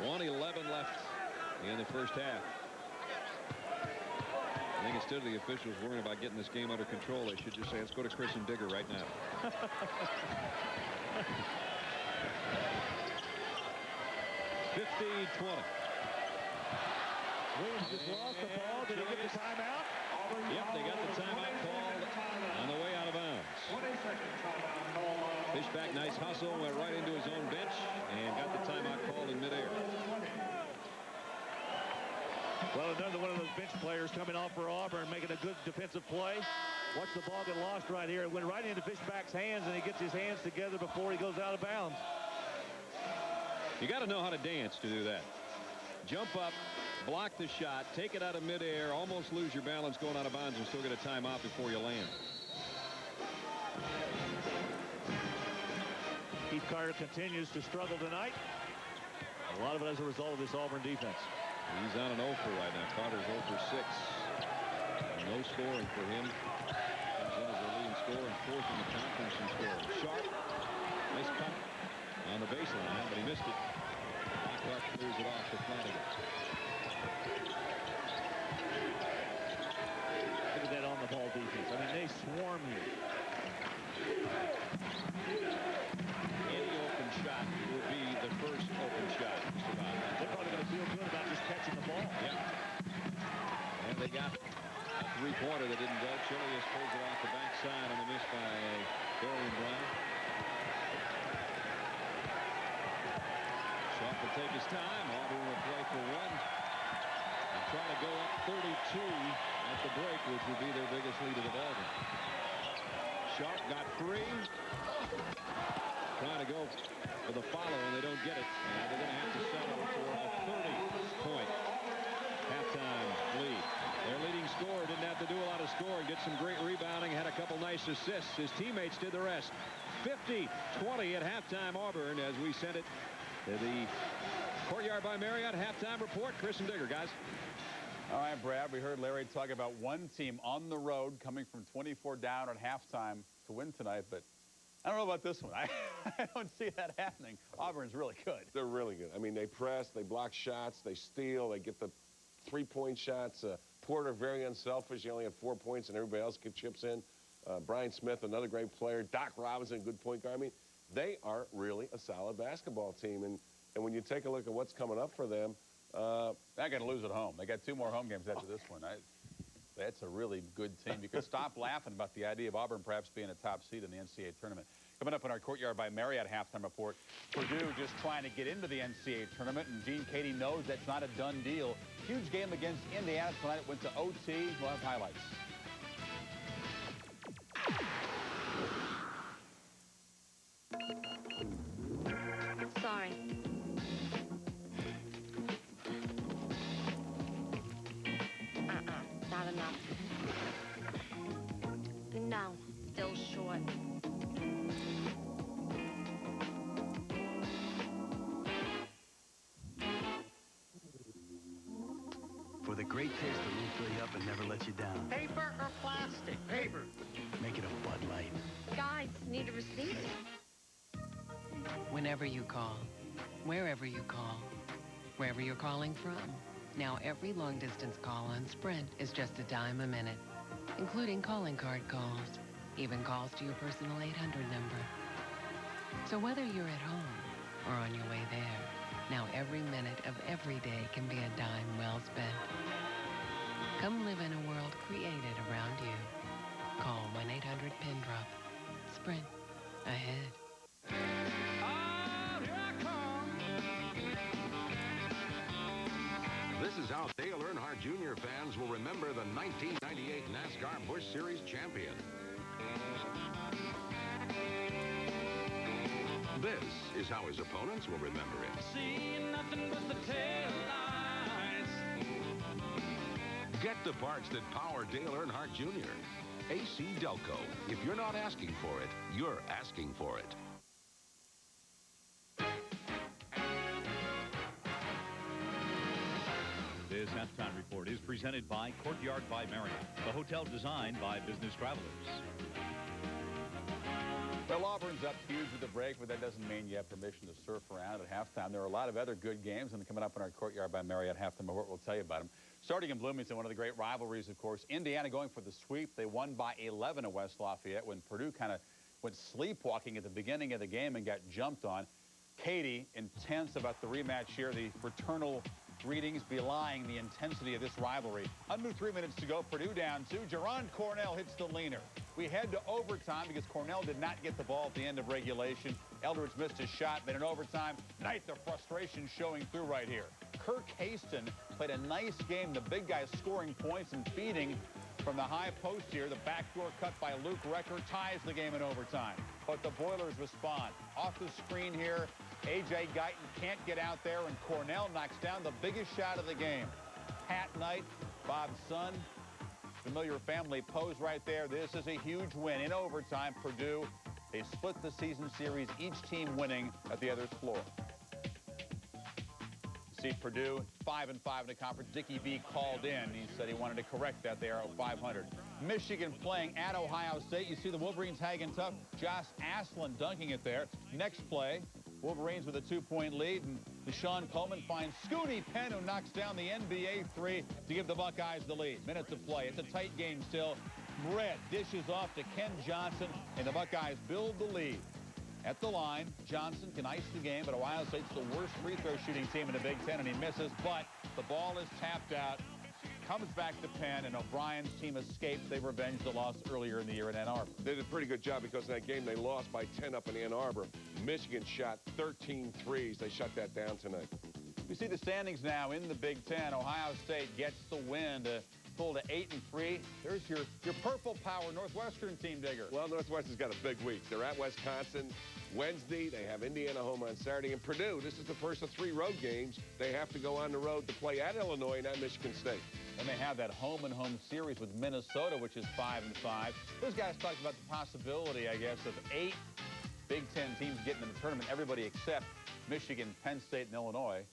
.111 left in the first half. I think instead of the officials worrying about getting this game under control, they should just say, let's go to Chris and Digger right now. 50-20. Williams just lost the ball. Did he get the timeout? Yep, they got the timeout called on the way out of bounds. Fishback, nice hustle, went right into his own bench and got the timeout called in midair. Well, another one of those bench players coming off for Auburn, making a good defensive play. Watch the ball get lost right here. It went right into Fishback's hands, and he gets his hands together before he goes out of bounds. You got to know how to dance to do that. Jump up, block the shot, take it out of midair, almost lose your balance going out of bounds and still get a timeout before you land. Keith Carter continues to struggle tonight. A lot of it as a result of this Auburn defense. He's on an 0 for right now. Carter's 0 for 6. No scoring for him. Comes in as a leading scorer and 4th in the conference in scoring. Sharp, nice cut on the baseline, but he missed it. Lockhart clears it off to Flanagan. Look at that on-the-ball defense. I mean, they swarm you. Any open shot would be the first open shot. They're probably going to feel good about just catching the ball. Yeah. And they got a three-pointer that didn't go. Chilius pulls it off the backside on the miss by Dorian Brown. take his time. Auburn will play for one. And try to go up 32 at the break, which would be their biggest lead of the ballgame. Sharp got free. Trying to go for the follow, and they don't get it. And they're going to have to settle for a 30-point halftime lead. Their leading scorer didn't have to do a lot of scoring. Did some great rebounding. Had a couple nice assists. His teammates did the rest. 50-20 at halftime, Auburn, as we send it to the Courtyard by Marriott halftime report. Chris and Digger, guys. All right, Brad, we heard Larry talk about one team on the road coming from 24 down at halftime to win tonight, but I don't know about this one. I don't see that happening. Auburn's really good. They're really good. I mean, they press, they block shots, they steal, they get the three-point shots. Porter, very unselfish. He only had 4 points, and everybody else get chips in. Brian Smith, another great player. Doc Robinson, good point guard. I mean, they are really a solid basketball team. And when you take a look at what's coming up for them, they're going to lose at home. They got 2 more home games after this one. That's a really good team. You could stop laughing about the idea of Auburn perhaps being a top seed in the NCAA tournament. Coming up in our Courtyard by Marriott halftime report, Purdue just trying to get into the NCAA tournament, and Gene Katie knows that's not a done deal. Huge game against Indiana tonight. It went to OT. We'll have highlights. Sorry. Not enough. No, still short. For the great taste that will fill you up and never let you down. Paper or plastic? Paper. Make it a Bud Light. Guys, need a receipt? Whenever you call, wherever you call, wherever you're calling from. Now every long-distance call on Sprint is just a dime a minute, including calling card calls, even calls to your personal 800 number. So whether you're at home or on your way there, now every minute of every day can be a dime well spent. Come live in a world created around you. Call 1-800-PIN-DROP. Sprint. Ahead. This is how Dale Earnhardt Jr. fans will remember the 1998 NASCAR Busch Series champion. This is how his opponents will remember him. See nothing but the tail lights. Get the parts that power Dale Earnhardt Jr. AC Delco. If you're not asking for it, you're asking for it. This halftime report is presented by Courtyard by Marriott, the hotel designed by business travelers. Well, Auburn's up huge with the break, but that doesn't mean you have permission to surf around at halftime. There are a lot of other good games, and coming up in our Courtyard by Marriott halftime report, we'll tell you about them. Starting in Bloomington, one of the great rivalries, of course, Indiana going for the sweep. They won by 11 at West Lafayette when Purdue kind of went sleepwalking at the beginning of the game and got jumped on. Katie, intense about the rematch here, the fraternal greetings belying the intensity of this rivalry. Under 3 minutes to go, Purdue down 2. Jerron Cornell hits the leaner. We head to overtime because Cornell did not get the ball at the end of regulation. Eldridge missed his shot. Then in overtime, Knight, the frustration showing through right here. Kirk Haston played a nice game. The big guy scoring points and feeding from the high post here. The backdoor cut by Luke Recker ties the game in overtime. But the Boilers respond. Off the screen here, A.J. Guyton can't get out there, and Cornell knocks down the biggest shot of the game. Pat Knight, Bob's son, familiar family pose right there. This is a huge win. In overtime, Purdue, they split the season series, each team winning at the other's floor. See Purdue 5-5 in the conference. Dickie V called in. He said he wanted to correct that. They are at 500. Michigan playing at Ohio State. You see the Wolverines hanging tough. Josh Aslan dunking it there. Next play, Wolverines with a 2-point lead, and Deshaun Coleman finds Scooty Penn, who knocks down the NBA three to give the Buckeyes the lead. Minutes of play. It's a tight game still. Brett dishes off to Ken Johnson, and the Buckeyes build the lead. At the line, Johnson can ice the game, but Ohio State's the worst free throw shooting team in the Big Ten, and he misses, but the ball is tapped out. comes back to Penn, and O'Brien's team escapes. They revenged the loss earlier in the year in Ann Arbor. They did a pretty good job because in that game they lost by 10 up in Ann Arbor. Michigan shot 13 threes. They shut that down tonight. We see the standings now in the Big Ten. Ohio State gets the win to pull to 8-3. There's your purple power Northwestern team, Digger. Well, Northwestern's got a big week. They're at Wisconsin Wednesday. They have Indiana home on Saturday. And Purdue, this is the first of 3 road games. They have to go on the road to play at Illinois and at Michigan State. And they have that home-and-home series with Minnesota, which is 5-5. Those guys talked about the possibility, I guess, of 8 Big Ten teams getting in the tournament. Everybody except Michigan, Penn State, and Illinois.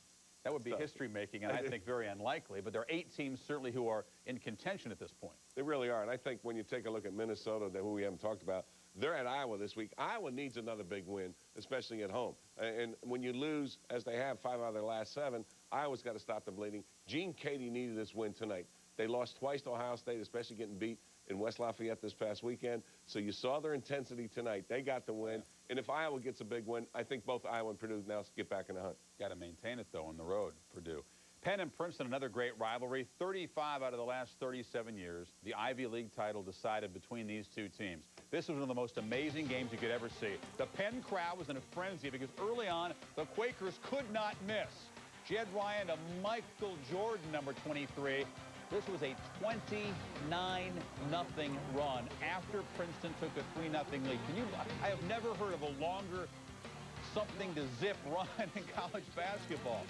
That would be history-making, and I think very unlikely. But there are 8 teams certainly who are in contention at this point. They really are. And I think when you take a look at Minnesota, who we haven't talked about, they're at Iowa this week. Iowa needs another big win, especially at home. And when you lose, as they have 5 out of their last 7, Iowa's got to stop the bleeding. Gene Katie needed this win tonight. They lost twice to Ohio State, especially getting beat in West Lafayette this past weekend. So you saw their intensity tonight. They got the win. And if Iowa gets a big win, I think both Iowa and Purdue now get back in the hunt. Got to maintain it, though, on the road, Purdue. Penn and Princeton, another great rivalry. 35 out of the last 37 years. The Ivy League title decided between these 2 teams. This was one of the most amazing games you could ever see. The Penn crowd was in a frenzy because early on, the Quakers could not miss. Jed Ryan to Michael Jordan, number 23. This was a 29-0 run after Princeton took a 3-0 lead. I have never heard of a longer something to zip run in college basketball.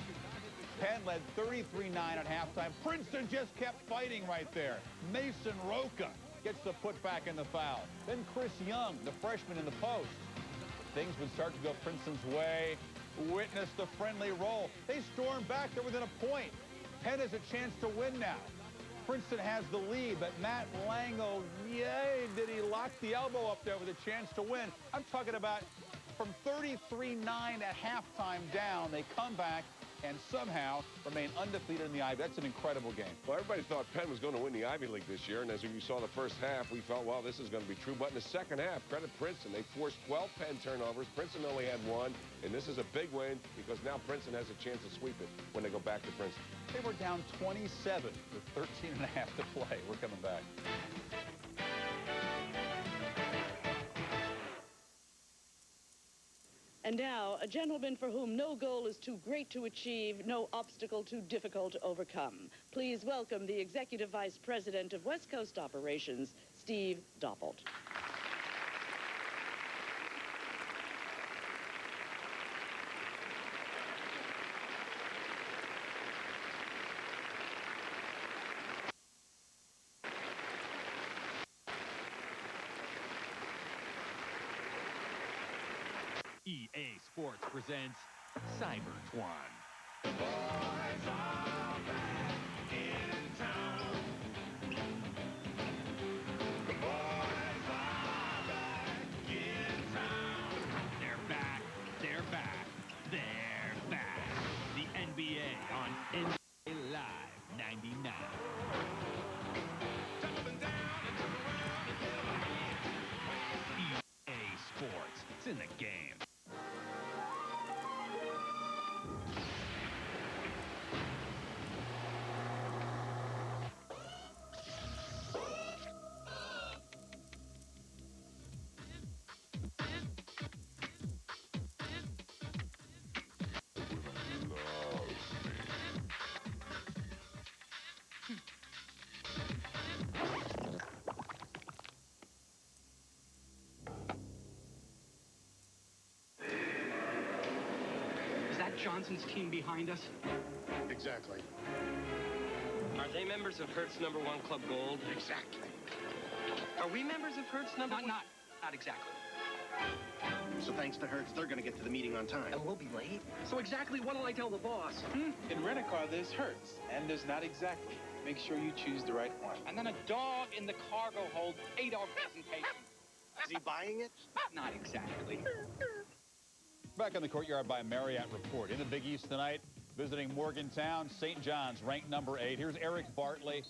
Penn led 33-9 at halftime. Princeton just kept fighting right there. Mason Roca gets the putback in the foul. Then Chris Young, the freshman in the post. Things would start to go Princeton's way. Witness the friendly roll. They storm back. They're within a point. Penn has a chance to win now. Princeton has the lead, but Matt Lango, yay, did he lock the elbow up there with a chance to win. I'm talking about from 33-9 at halftime down, they come back and somehow remain undefeated in the Ivy. That's an incredible game. Well, everybody thought Penn was going to win the Ivy League this year, and as you saw the first half, we felt, well, this is going to be true. But in the second half, credit Princeton. They forced 12 Penn turnovers. Princeton only had 1, and this is a big win because now Princeton has a chance to sweep it when they go back to Princeton. They were down 27 with 13 and a half to play. We're coming back. And now, a gentleman for whom no goal is too great to achieve, no obstacle too difficult to overcome. Please welcome the Executive Vice President of West Coast Operations, Steve Doppelt. EA Sports presents Cybertwan. The boys are back in town. The boys are back in town. They're back. They're back. They're back. The NBA on NBA Live 99. EA Sports. It's in the game. Johnson's team behind us? Exactly. Are they members of Hertz #1 Club Gold? Exactly. Are we members of Hertz #1? Not exactly. So thanks to Hertz, they're going to get to the meeting on time. And we'll be late? So exactly what'll I tell the boss? In rent-a-car, there's Hertz, and there's not exactly. Make sure you choose the right one. And then a dog in the cargo hold 8-hour presentation. Is he buying it? Not exactly. Back on the Courtyard by Marriott report. In the Big East tonight, visiting Morgantown, St. John's ranked number 8. Here's Eric Bartley.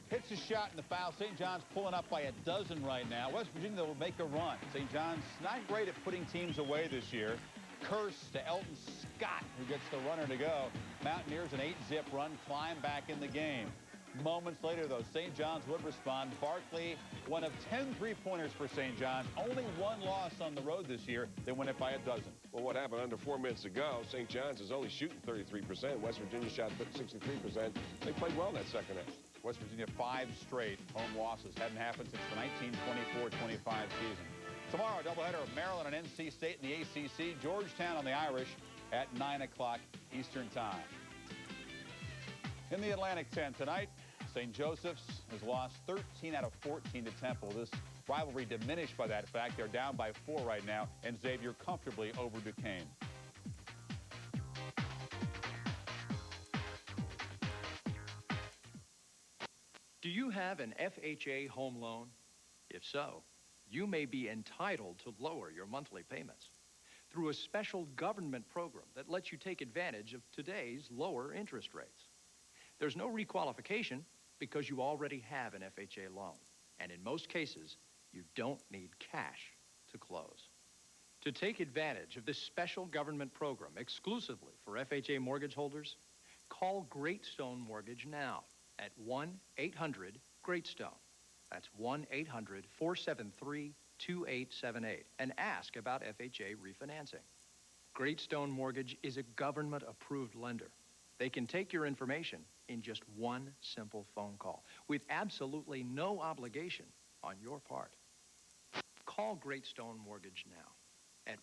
Hits a shot in the foul. St. John's pulling up by a dozen right now. West Virginia will make a run. St. John's not great at putting teams away this year. Curse to Elton Scott, who gets the runner to go. Mountaineers an 8-zip run, climb back in the game. Moments later, though, St. John's would respond. Barkley, one of 10 three-pointers for St. John's. Only one loss on the road this year. They win it by a dozen. Well, what happened under 4 minutes ago? St. John's is only shooting 33%. West Virginia shot 63%. They played well in that second half. West Virginia 5 straight home losses. Hadn't happened since the 1924-25 season. Tomorrow, a doubleheader of Maryland and NC State in the ACC. Georgetown on the Irish at 9 o'clock Eastern Time. In the Atlantic 10 tonight, St. Joseph's has lost 13 out of 14 to Temple. This rivalry diminished by that fact. They're down by 4 right now, and Xavier comfortably over Duquesne. Do you have an FHA home loan? If so, you may be entitled to lower your monthly payments through a special government program that lets you take advantage of today's lower interest rates. There's no requalification because you already have an FHA loan. And in most cases, you don't need cash to close. To take advantage of this special government program exclusively for FHA mortgage holders, call Great Stone Mortgage now at 1-800-GREAT-STONE. That's 1-800-473-2878 and ask about FHA refinancing. Great Stone Mortgage is a government-approved lender. They can take your information in just one simple phone call with absolutely no obligation on your part. Call Great Stone Mortgage now at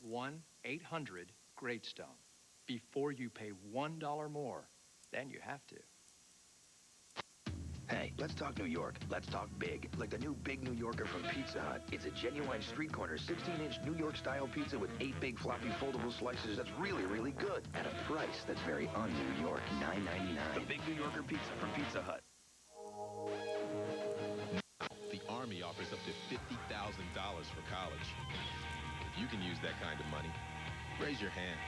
1-800-GREAT-STONE before you pay $1 more than you have to. Hey, let's talk New York. Let's talk big. Like the new Big New Yorker from Pizza Hut. It's a genuine street corner, 16-inch New York-style pizza with 8 big floppy foldable slices that's really, really good. At a price that's very un-New York, $9.99. The Big New Yorker pizza from Pizza Hut. The Army offers up to $50,000 for college. If you can use that kind of money, raise your hand.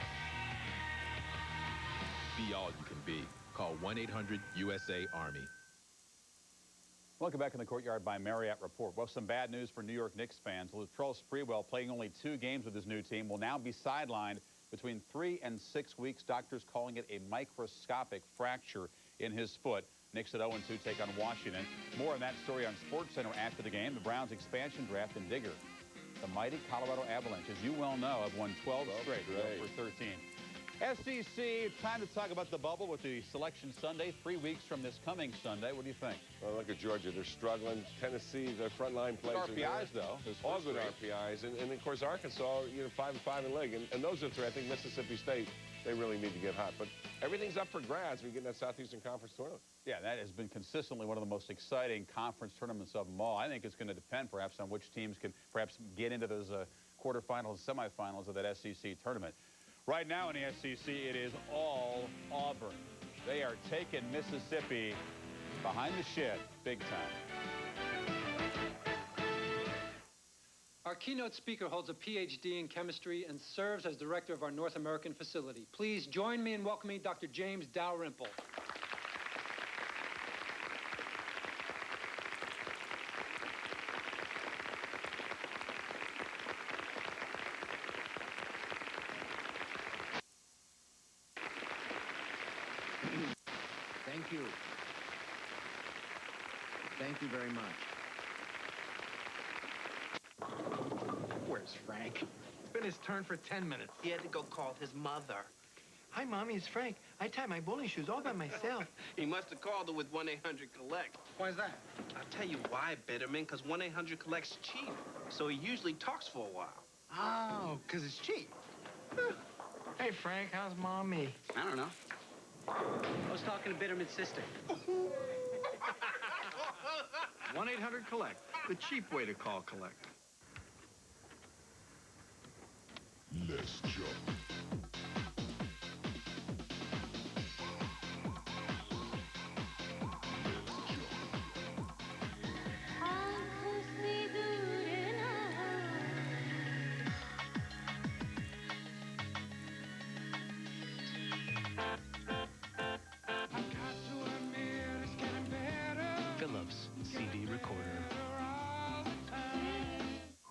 Be all you can be. Call 1-800-USA-ARMY. Welcome back in the Courtyard by Marriott Report. Well, some bad news for New York Knicks fans. Latrell Sprewell, playing only 2 games with his new team, will now be sidelined between 3 and 6 weeks. Doctors calling it a microscopic fracture in his foot. Knicks at 0-2 take on Washington. More on that story on SportsCenter after the game. The Browns expansion draft and digger. The mighty Colorado Avalanche, as you well know, have won 12 straight for 13. SEC, time to talk about the bubble with the Selection Sunday, 3 weeks from this coming Sunday. What do you think? Well, look at Georgia. They're struggling. Tennessee, their frontline players are RPIs, though. All good RPIs. And, of course, Arkansas, 5-5 in league. And those are 3. I think Mississippi State, they really need to get hot. But everything's up for grabs when you get in that Southeastern Conference tournament. Yeah, that has been consistently one of the most exciting conference tournaments of them all. I think it's going to depend, perhaps, on which teams can perhaps get into those quarterfinals, semifinals of that SEC tournament. Right now in the SEC, it is all Auburn. They are taking Mississippi behind the shed big time. Our keynote speaker holds a PhD in chemistry and serves as director of our North American facility. Please join me in welcoming Dr. James Dalrymple. Thank you. Thank you very much. Where's Frank? It's been his turn for 10 minutes. He had to go call his mother. Hi, Mommy, it's Frank. I tie my bowling shoes all by myself. He must have called her with 1-800-COLLECT. Why is that? I'll tell you why, Bitterman, because 1-800-COLLECT's cheap. So he usually talks for a while. Oh, because it's cheap. Hey, Frank, how's Mommy? I don't know. I was talking to Bitterman's sister. 1-800-COLLECT, the cheap way to call collect. Let's jump. Phillips CD recorder.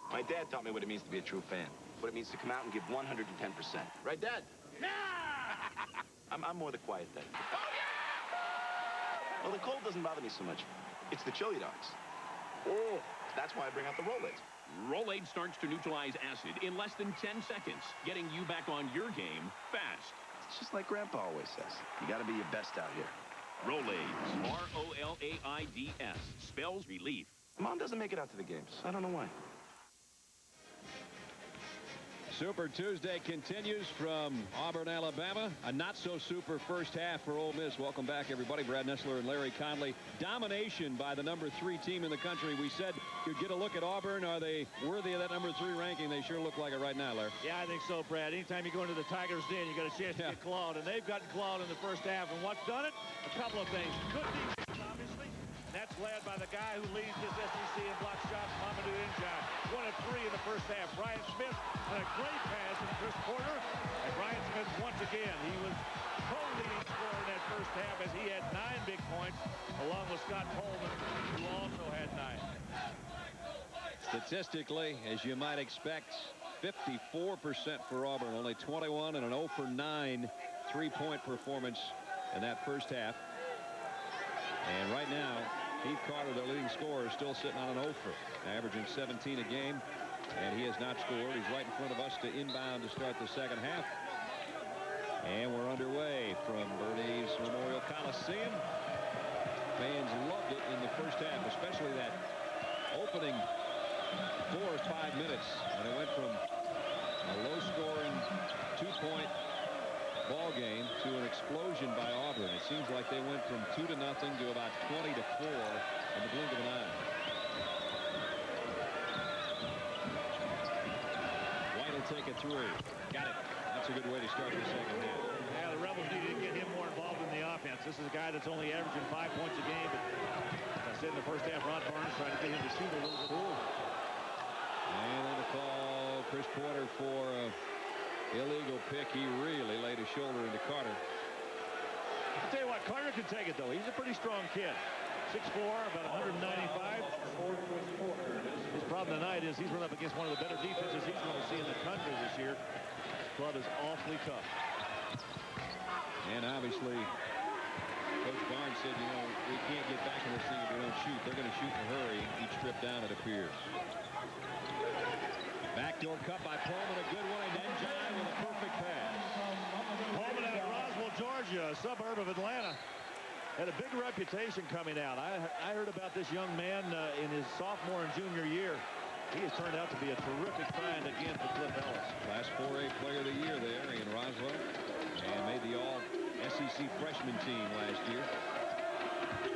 My dad taught me what it means to be a true fan. What it means to come out and give 110%. Right, Dad? Yeah! I'm more the quiet type. Oh, yeah! Well, the cold doesn't bother me so much. It's the chili dogs. Oh, that's why I bring out the Rolaids. Rolade starts to neutralize acid in less than 10 seconds, getting you back on your game fast. It's just like Grandpa always says. You got to be your best out here. Rolaids, R-O-L-A-I-D-S, spells relief. Mom doesn't make it out to the games. I don't know why. Super Tuesday continues from Auburn, Alabama. A not-so-super first half for Ole Miss. Welcome back, everybody. Brad Nessler and Larry Conley. Domination by the number 3 team in the country. We said you'd get a look at Auburn. Are they worthy of that number 3 ranking? They sure look like it right now, Larry. Yeah, I think so, Brad. Anytime you go into the Tigers' den, you got a chance to get clawed, and they've gotten clawed in the first half. And what's done it? A couple of things. Good defense, obviously. And that's led by the guy who leads this SEC in block shots, Mamadou Njai. 1 of 3 in the first half. Brian Smith had a great pass from Chris Porter. And Brian Smith, once again, he was co-leading scorer in that first half as he had 9 big points, along with Scott Coleman, who also had 9. Statistically, as you might expect, 54% for Auburn. Only 21 and an 0 for 9 3-point performance in that first half. And right now, Heath Carter, their leading scorer, is still sitting on an 0 for, averaging 17 a game, and he has not scored. He's right in front of us to inbound to start the second half. And we're underway from Bernie's Memorial Coliseum. Fans loved it in the first half, especially that opening 4 or 5 minutes. And it went from a low-scoring 2-point ball game to an explosion by Auburn. It seems like they went from 2-0 to about 20-4 in the blink of an eye. White will take a 3. Got it. That's a good way to start the second half. Yeah, the Rebels needed to get him more involved in the offense. This is a guy that's only averaging 5 points a game, but as I said in the first half, Ron Barnes trying to get him to shoot a little bit more. And on the call, Chris Porter for illegal pick. He really laid his shoulder into Carter. I'll tell you what, Carter can take it, though. He's a pretty strong kid. 6'4", about 195. His problem tonight is he's run up against one of the better defenses he's going to see in the country this year. His club is awfully tough. And obviously, Coach Barnes said, you know, we can't get back in this thing if we don't shoot. They're going to shoot in a hurry each trip down, it appears. Backdoor cut by Pullman, a good one, and then Njai with a perfect pass. Pullman out of Roswell, Georgia, a suburb of Atlanta. Had a big reputation coming out. I heard about this young man in his sophomore and junior year. He has turned out to be a terrific find again for Cliff Ellis. Class 4A player of the year there in Roswell, and made the all-SEC freshman team last year.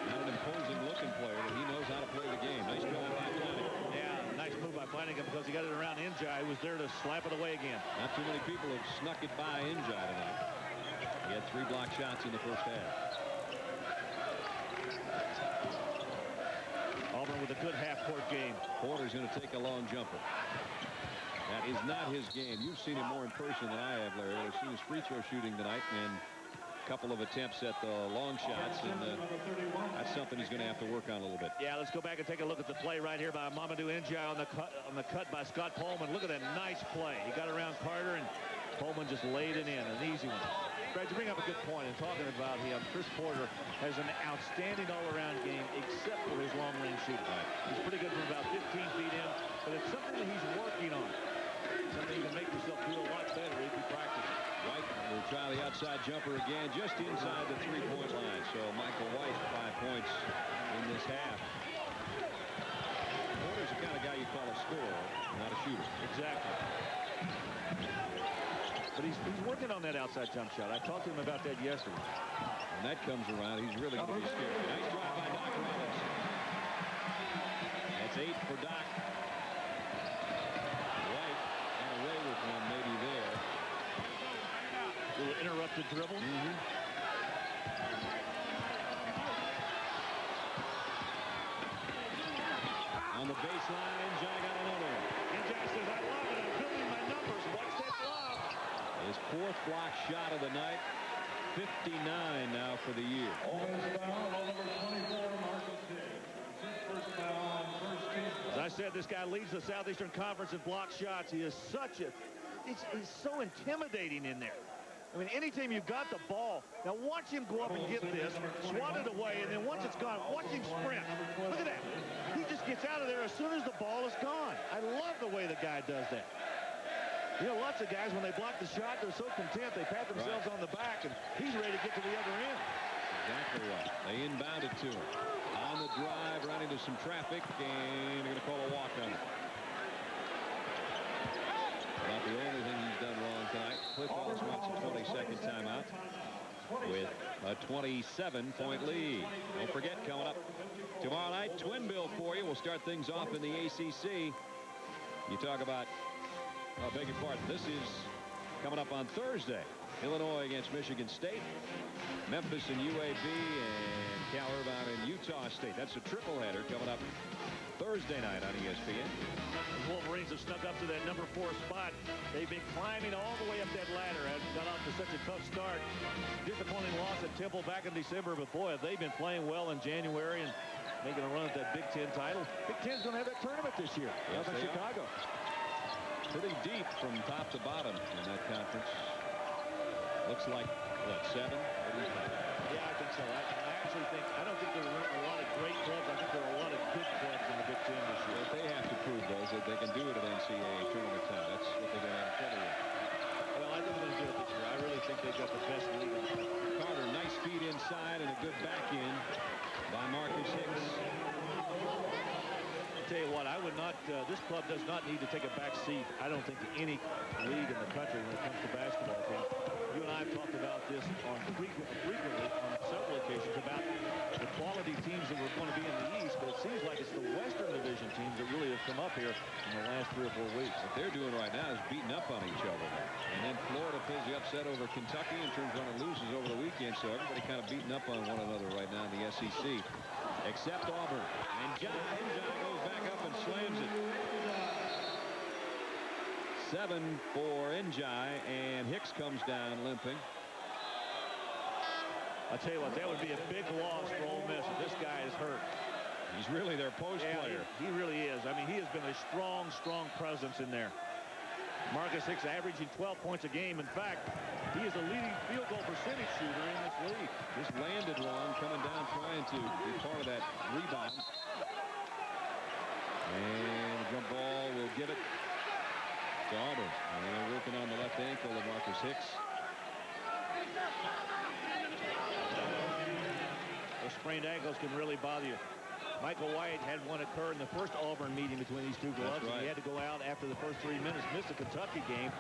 Not an imposing-looking player, but he knows how to play the game. Nice job by Flanagan. Yeah, nice move by Flanagan because he got it around Njai, who was there to slap it away again. Not too many people have snuck it by Njai tonight. He had 3 block shots in the first half. Auburn with a good half-court game. Porter's going to take a long jumper. That is not his game. You've seen him more in person than I have, Larry. I've seen his free throw shooting tonight and a couple of attempts at the long shots, and that's something he's going to have to work on a little bit. Yeah, let's go back and take a look at the play right here by Mamadou Njai on the cut by Scott Pullman. Look at that nice play. He got around Carter, and Pullman just laid it in, an easy one. Brad, you bring up a good point in talking about him. Chris Porter has an outstanding all-around game except for his long-range shooting. Right. He's pretty good from about 15 feet in, but it's something that he's working on. Something you can make yourself do a lot better if you practice. White will try the outside jumper again, just inside the 3-point line. So Michael White, 5 points in this half. Porter's the kind of guy you call a scorer, not a shooter. Exactly. But he's working on that outside jump shot. I talked to him about that yesterday. When that comes around, he's really going to be scared. Nice drive by Doc Rollins. That's 8 for Doc. White got away with one maybe there. Little interrupted dribble. On the baseline, Njai got another one. Njai says, I love it. I'm building my numbers. What's that love? His 4th block shot of the night. 59 now for the year. As I said, this guy leads the Southeastern Conference in block shots. He is such a... He's so intimidating in there. I mean, anytime you got the ball, now watch him go up and get this, swat it away, and then once it's gone, watch him sprint. Look at that. He just gets out of there as soon as the ball is gone. I love the way the guy does that. You know, lots of guys, when they block the shot, they're so content, they pat themselves on the back, and he's ready to get to the other end. Exactly right. They inbound it to him. On the drive, ran into some traffic, and they're going to call a walk on it. Not the only thing he's done wrong tonight. Cliff Ellis wants a 20-second timeout with a 27-point lead. Don't forget, coming up tomorrow night, twin bill for you. We'll start things off in the ACC. You talk about, beg your pardon, this is coming up on Thursday. Illinois against Michigan State, Memphis and UAB, and Cal Irvine and Utah State. That's a triple header coming up Thursday night on ESPN. The Wolverines have snuck up to that number 4 spot. They've been climbing all the way up that ladder. Have got off to such a tough start. Disappointing loss at Temple back in December, but boy, have they been playing well in January and making a run at that Big Ten title. Big Ten's going to have that tournament this year. Yes, up in Chicago. Pretty deep from top to bottom in that conference. Looks like, what, 7? What do you think? Yeah, I think so. I actually think, I don't think there are a lot of great clubs. I think there are a lot of good clubs in the Big Ten this year. But they have to prove those that they can do it at NCAA tournament time. That's what they're going to have trouble with. Well, I think they're going to do it this year. I really think they've got the best league in the country. Carter, nice feed inside and a good back in by Marcus Hicks. I'll tell you what, I would not, this club does not need to take a back seat, I don't think, to any league in the country when it comes to basketball. You and I have talked about this frequently on several occasions about the quality teams that were going to be in the East, but it seems like it's the Western Division teams that really have come up here in the last 3 or 4 weeks. What they're doing right now is beating up on each other. And then Florida pulls the upset over Kentucky and turns around and loses over the weekend, so everybody kind of beating up on one another right now in the SEC, except Auburn. And John goes back up and slams it. 7 for Njai, and Hicks comes down limping. I'll tell you what, that would be a big loss for Ole Miss if this guy is hurt. He's really their post player. He really is. I mean, he has been a strong, strong presence in there. Marcus Hicks averaging 12 points a game. In fact, he is the leading field goal percentage shooter in this league. Just landed wrong, coming down, trying to be part of that rebound. And the jump ball will give it to Auburn. And they're working on the left ankle of Marcus Hicks. Those sprained ankles can really bother you. Michael White had one occur in the first Auburn meeting between these two clubs. Right. He had to go out after the first 3 minutes, missed the Kentucky game.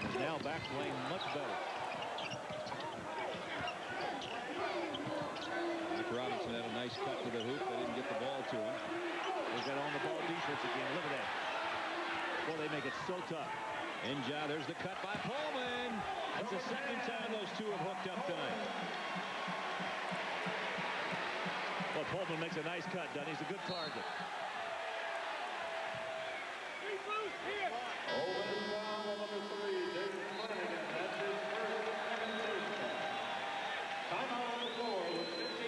He's now back playing much better. Mike Robinson had a nice cut to the hoop. They didn't get the ball to him. They got on the ball defense again. Look at that. Boy, they make it so tough. Njai, there's the cut by Pullman. That's the second time those two have hooked up tonight. Well, Pullman makes a nice cut, Dunn. He's a good target.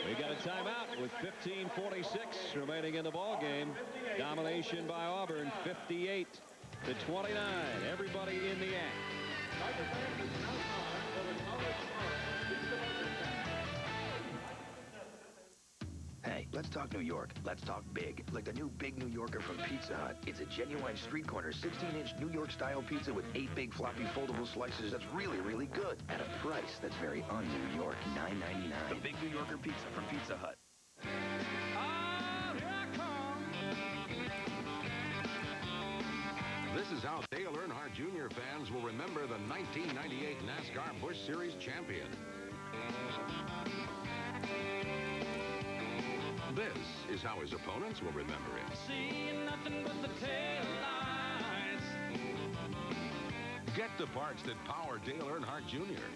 We got a timeout with 15:46 remaining in the ball game. Domination by Auburn, 58-29. Everybody in the act. Hey, let's talk New York. Let's talk big. Like the new Big New Yorker from Pizza Hut. It's a genuine street corner 16-inch New York style pizza with 8 big floppy foldable slices that's really, really good. At a price that's very un-New York, $9.99. The Big New Yorker pizza from Pizza Hut. This is how Dale Earnhardt Jr. fans will remember the 1998 NASCAR Busch Series champion. This is how his opponents will remember him. Seeing nothing but the tail lights. Get the parts that power Dale Earnhardt Jr.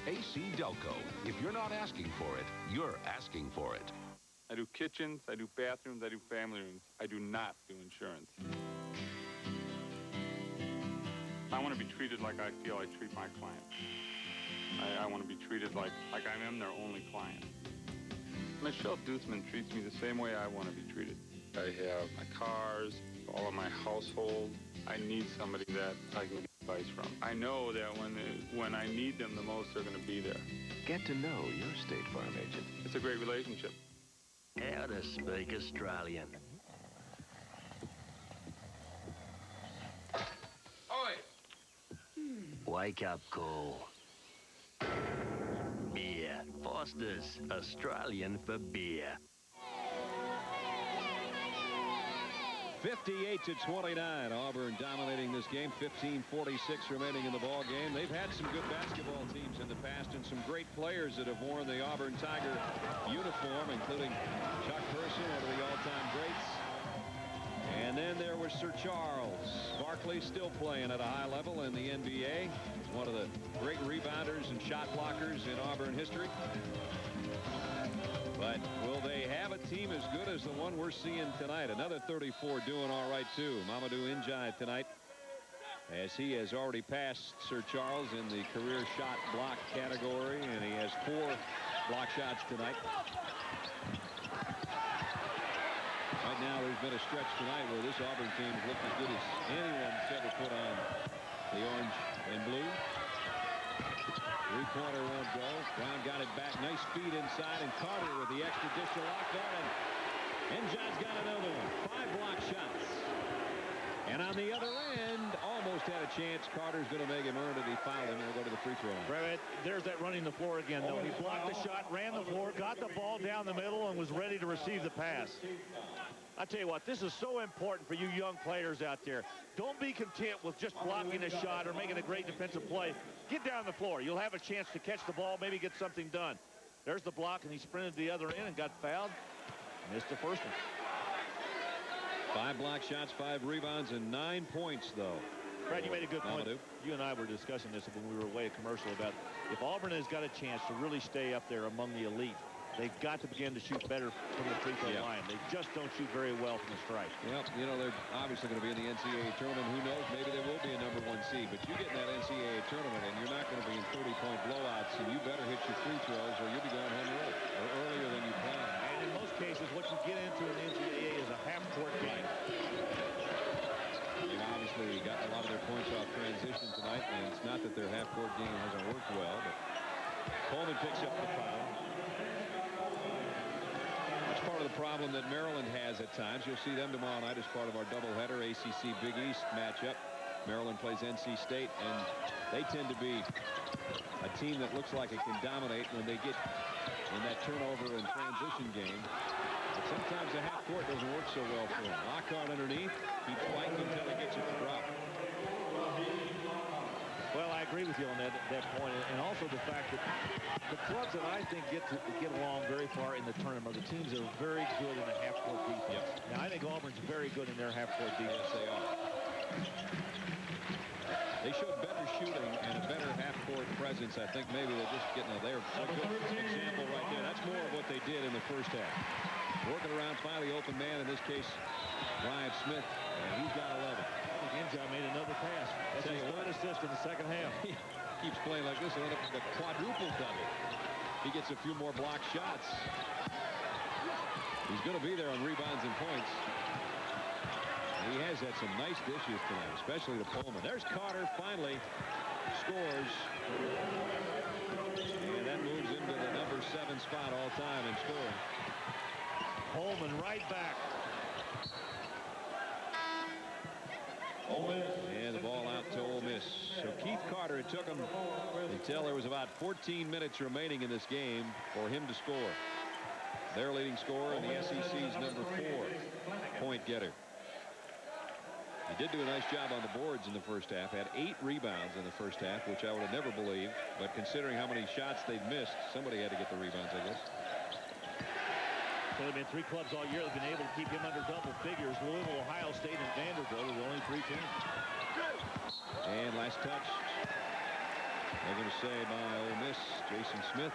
AC Delco. If you're not asking for it, you're asking for it. I do kitchens, I do bathrooms, I do family rooms. I do not do insurance. I want to be treated like I feel I treat my clients. I want to be treated like I am their only client. Michelle Duthman treats me the same way I want to be treated. I have my cars, all of my household. I need somebody that I can advice from. I know that when I need them the most, they're going to be there. Get to know your State Farm agent. It's a great relationship. How to speak Australian. Wake up call. Beer. Foster's. Australian for beer. 58-29. Auburn dominating this game. 15:46 remaining in the ball game. They've had some good basketball teams in the past and some great players that have worn the Auburn Tiger uniform, including Chuck Person, one of the all-time greats. And then there was Sir Charles Barkley, still playing at a high level in the NBA. One of the great rebounders and shot blockers in Auburn history. But will they have a team as good as the one we're seeing tonight? Another 34 doing all right, too. Mamadou Njai tonight, as he has already passed Sir Charles in the career shot block category, and he has 4 block shots tonight. Right now, there's been a stretch tonight where this Auburn team has looked as good as anyone's ever put on the orange and blue. Three-pointer won't go. Brown got it back. Nice feed inside, and Carter with the extra dish to lock on. And Njai's got another one. 5 block shots. And on the other end, almost had a chance. Carter's going to make him earn it. He fouled him and will go to the free throw line. Right, there's that running the floor again, though. He blocked the shot, ran the floor, got the ball down the middle, and was ready to receive the pass. I tell you what, this is so important for you young players out there. Don't be content with just blocking a shot or making a great defensive play. Get down the floor. You'll have a chance to catch the ball, maybe get something done. There's the block, and he sprinted to the other end and got fouled. Missed the first one. 5 block shots, 5 rebounds, and 9 points, though. Brad, you made a good point. You and I were discussing this when we were away at commercial about if Auburn has got a chance to really stay up there among the elite, they've got to begin to shoot better from the free throw line. They just don't shoot very well from the stripe. Well, you know, they're obviously going to be in the NCAA tournament. Who knows? Maybe they will be a #1 seed. But you get in that NCAA tournament, and you're not going to be in 30-point blowouts, and you better hit your free throws, or you'll be going home early, or earlier than you planned. And in most cases, what you get into in the NCAA is a half-court game. They've obviously gotten a lot of their points off transition tonight, and it's not that their half-court game hasn't worked well, but Coleman picks up the foul. That's part of the problem that Maryland has at times. You'll see them tomorrow night as part of our doubleheader ACC Big East matchup. Maryland plays NC State, and they tend to be a team that looks like it can dominate when they get in that turnover and transition game. But sometimes the half court doesn't work so well for them. Lockhart underneath, keeps fighting until he gets it to drop. Well, I agree with you on that point, and also the fact that the clubs that I think get along very far in the tournament are the teams that are very good in the half-court defense. Now, I think Auburn's very good in their half-court defense. Yes, they are. They showed better shooting and a better half-court presence. I think maybe they're just getting a good example right there. That's more of what they did in the first half. Working around, finally open man, in this case, Ryan Smith, and he's got 11. Njai made another pass. That's his third assist in the second half. He keeps playing like this, and then the quadruple double. He gets a few more block shots. He's going to be there on rebounds and points. And he has had some nice dishes tonight, especially to Pullman. There's Carter, finally scores. And that moves him to the #7 spot all time in scoring. Pullman right back. And the ball out to Ole Miss. So Keith Carter, it took him until there was about 14 minutes remaining in this game for him to score. Their leading scorer and the SEC's #4 point getter. He did do a nice job on the boards in the first half. Had 8 rebounds in the first half, which I would have never believed. But considering how many shots they've missed, somebody had to get the rebounds, I guess. So there have been 3 clubs all year that have been able to keep him under double figures. Louisville, Ohio State, and Vanderbilt are the only 3 teams. And last touch, they're going to say by Ole Miss, Jason Smith.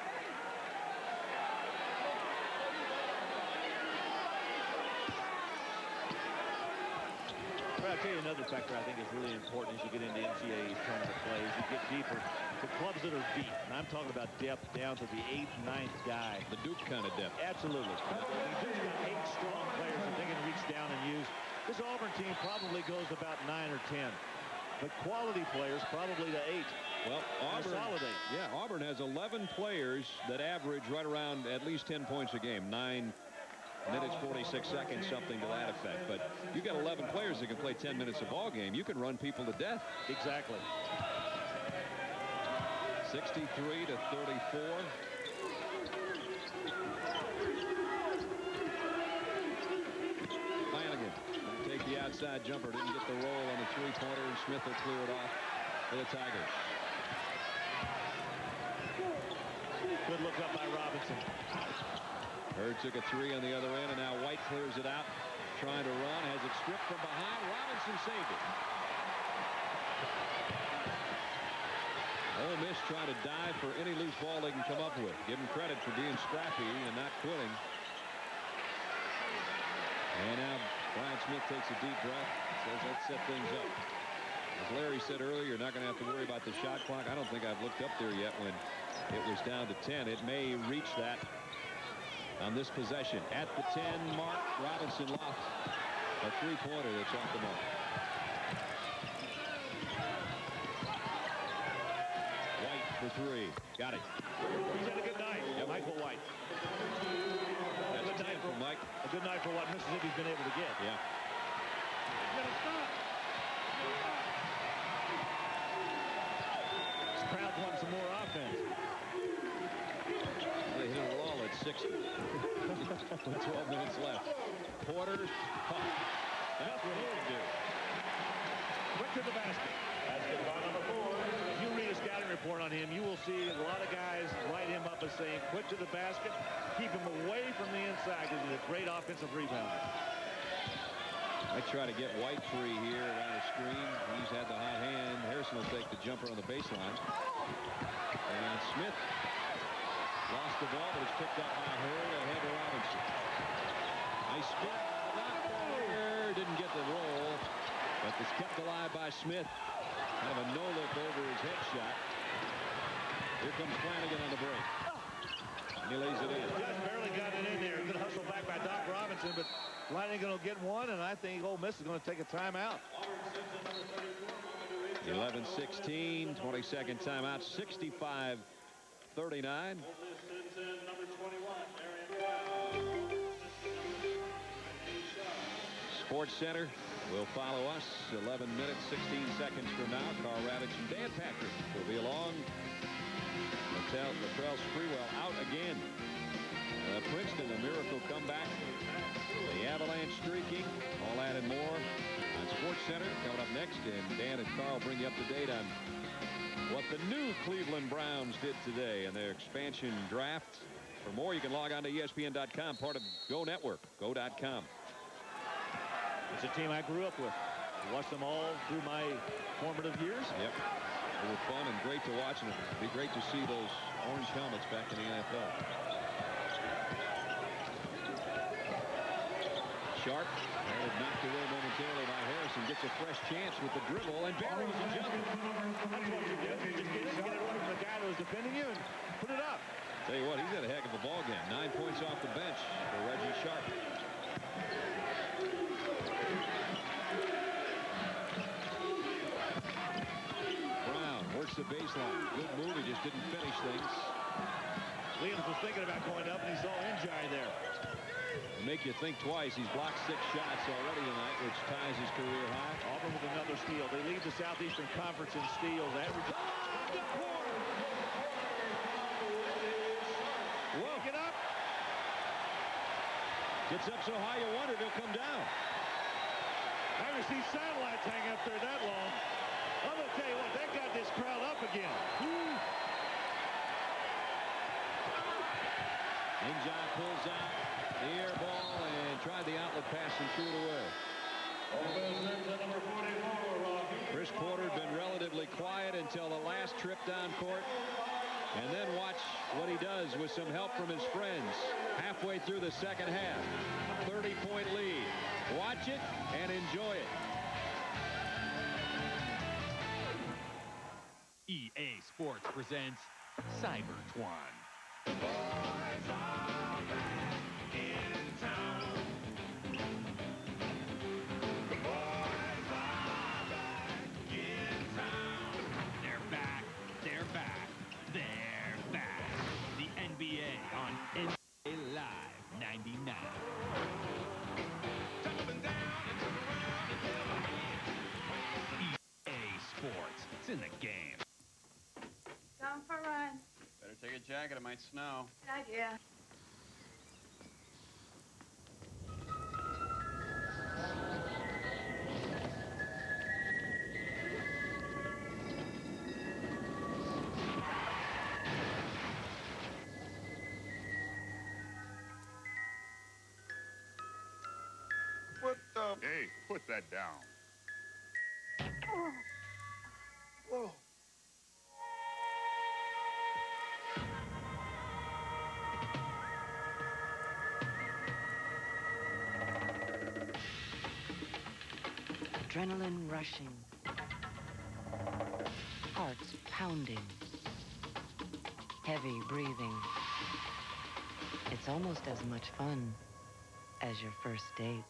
Well, I'll tell you another factor I think is really important as you get into NCAA tournament play. As you get deeper, the clubs that are deep, and I'm talking about depth down to the 8th, 9th guy. The Duke kind of depth. Absolutely. Duke's got 8 strong players that they can reach down and use. This Auburn team probably goes about 9 or 10. but quality players probably to 8. Well, Auburn has 11 players that average right around at least 10 points a game. 9 minutes, 46 seconds, something to that effect. But you got 11 players that can play 10 minutes a ball game. You can run people to death. Exactly. 63 to 34. Flanagan take the outside jumper. Didn't get the roll on the three-pointer, and Smith will clear it off for the Tigers. Good look up by Robinson. Hurd took a 3 on the other end, and now White clears it out. Trying to run, has it stripped from behind. Robinson saved it. Ole Miss trying to dive for any loose ball they can come up with. Give them credit for being scrappy and not quitting. And now Brian Smith takes a deep breath. Says, let's set things up. As Larry said earlier, you're not going to have to worry about the shot clock. I don't think I've looked up there yet when it was down to 10. It may reach that on this possession. At the 10 mark, Robinson lofts a three-pointer that's off the mark. White for 3. Got it. He's had a good night. Yep. Michael White. That's a good night for Mike. A good night for what Mississippi's been able to get. Yeah. This crowd's wanting some more offense. They hit a wall at 60 with 12 minutes left. Porter, that's what he can do. Quick to the basket. Basketball number 4. If you read a scouting report on him, you will see a lot of guys write him up as saying, quick to the basket, keep him away from the inside because he's a great offensive rebounder. I try to get White free here around the screen. He's had the hot hand. Harrison will take the jumper on the baseline. And Smith lost the ball, but it's picked up by Hurd ahead to Robinson. Nice spin. Not there. Didn't get the roll, but it's kept alive by Smith. Kind of a no-look over his head shot. Here comes Flanagan on the break. And he lays it in. Just barely got it in there. Good hustle back by Doc Robinson, but Flanagan will get one, and I think Ole Miss is going to take a timeout. 11-16, 22nd timeout, 65-39. Sports Center will follow us 11 minutes, 16 seconds from now. Carl Ravitch and Dan Patrick will be along. Latrell Sprewell out again. Princeton, a miracle comeback. The Avalanche streaking. All that and more on Sports Center coming up next. And Dan and Carl bring you up to date on what the new Cleveland Browns did today in their expansion draft. For more, you can log on to ESPN.com, part of Go Network, go.com. It's a team I grew up with. I watched them all through my formative years. Yep. They were fun and great to watch, and it'd be great to see those orange helmets back in the NFL. Sharp, knocked away momentarily by Harrison, gets a fresh chance with the dribble, and buries the jumper. That's what you do. You just get it away from the guy that was defending you and put it up. Tell you what, he's had a heck of a ball game. 9 points off the bench for Reggie Sharp. Brown works the baseline. Good move. He just didn't finish things. Williams was thinking about going up, and he saw Njai there. Make you think twice. He's blocked 6 shots already tonight, which ties his career high. Auburn with another steal. They lead the Southeastern Conference in steals. Average. Whoa. Get up. Gets up so high you wondered he'll come down. I haven't seen satellites hang up there that long. I'm going to tell you what, that got this crowd up again. Njai pulls out the air ball and tried the outlet pass and threw it away. Chris Porter had been relatively quiet until the last trip down court. And then watch what he does with some help from his friends halfway through the second half. 30-point lead. Watch it and enjoy it. EA Sports presents Cybertron. Take a jacket, it might snow. Good idea. What the? Hey, put that down. Whoa. Adrenaline rushing. Hearts pounding. Heavy breathing. It's almost as much fun as your first date.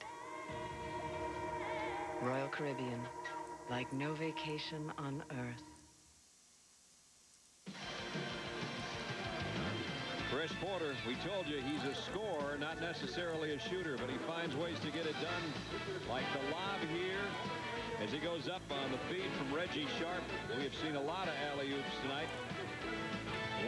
Royal Caribbean, like no vacation on earth. Chris Porter, we told you he's a scorer, not necessarily a shooter, but he finds ways to get it done, like the lob here as he goes up on the feed from Reggie Sharp. We have seen a lot of alley-oops tonight.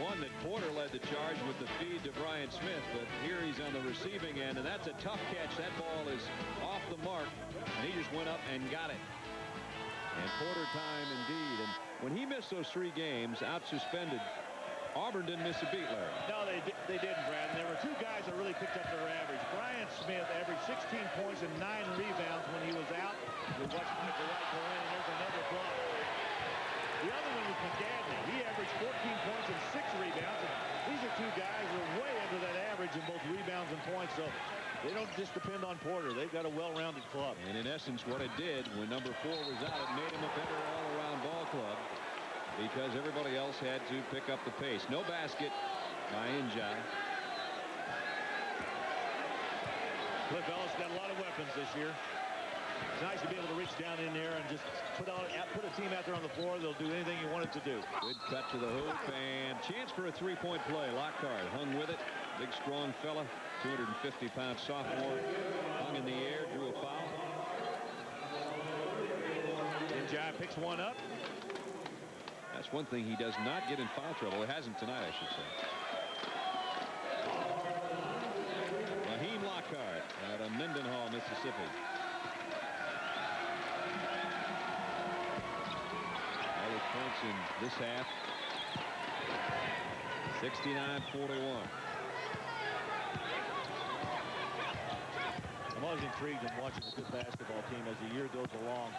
One that Porter led the charge with the feed to Brian Smith, but here he's on the receiving end, and that's a tough catch. That ball is off the mark, and he just went up and got it. And Porter time indeed. And when he missed those 3 games, out suspended, Auburn didn't miss a beat, Larry. No, they didn't, Brad. And there were 2 guys that really picked up their average. Brian Smith averaged 16 points and 9 rebounds when he was out. We watched Michael Wright go in, and there's another block. The other one was McGadney. He averaged 14 points and 6 rebounds. And these are 2 guys who are way under that average in both rebounds and points. So they don't just depend on Porter. They've got a well-rounded club. And in essence, what it did when number 4 was out, it made him a better all-around ball club, because everybody else had to pick up the pace. No basket by Njai. Cliff Ellis got a lot of weapons this year. It's nice to be able to reach down in there and just put a team out there on the floor. They'll do anything you want it to do. Good cut to the hoop, and chance for a 3-point play. Lockhart hung with it. Big, strong fella, 250-pound sophomore. Hung in the air, drew a foul. Njai picks one up. That's one thing he does not get in foul trouble. It hasn't tonight, I should say. Raheem Lockhart out of Mendenhall, Mississippi. All his points in this half. 69-41. I'm always intrigued in watching a good basketball team as the year goes along.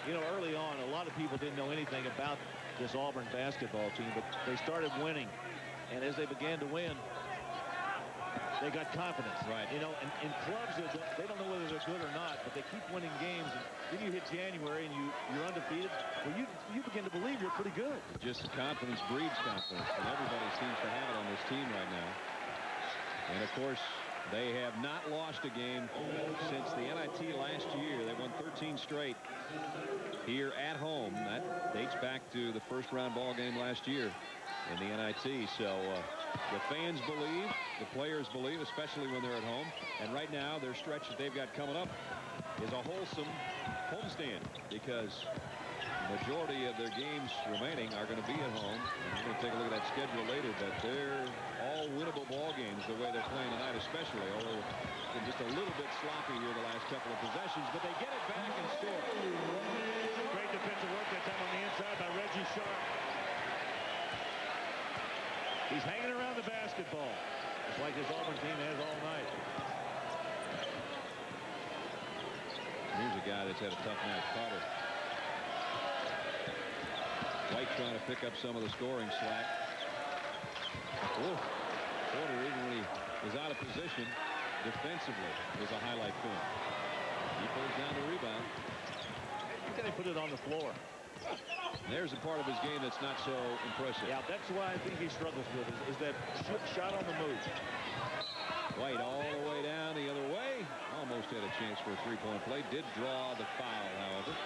You know, early on, a lot of people didn't know anything about this Auburn basketball team, but they started winning. And as they began to win, they got confidence. Right. You know, in clubs, they don't know whether they're good or not, but they keep winning games. And then you hit January and you're undefeated. Well, you begin to believe you're pretty good. Just confidence breeds confidence, and everybody seems to have it on this team right now. And, of course, they have not lost a game since the NIT last year. They won 13 straight here at home. That dates back to the first-round ball game last year in the NIT. So the fans believe, the players believe, especially when they're at home. And right now, their stretch that they've got coming up is a wholesome homestand, because the majority of their games remaining are going to be at home. And we're going to take a look at that schedule later, but they're all winnable ball games the way they're playing tonight, especially, although they're just a little bit sloppy here the last couple of possessions, but they get it back and score. Great defensive work that time on the inside by Reggie Sharp. He's hanging around the basketball, just like this Auburn team has all night. Here's a guy that's had a tough night, Carter. White trying to pick up some of the scoring slack. Oh, Porter, even when he was out of position defensively, was a highlight for him. He pulls down the rebound. Then he put it on the floor. There's a part of his game that's not so impressive. Yeah, that's why I think he struggles with is that shot on the move. White all the way down the other way. Almost had a chance for a 3-point play. Did draw the foul, however.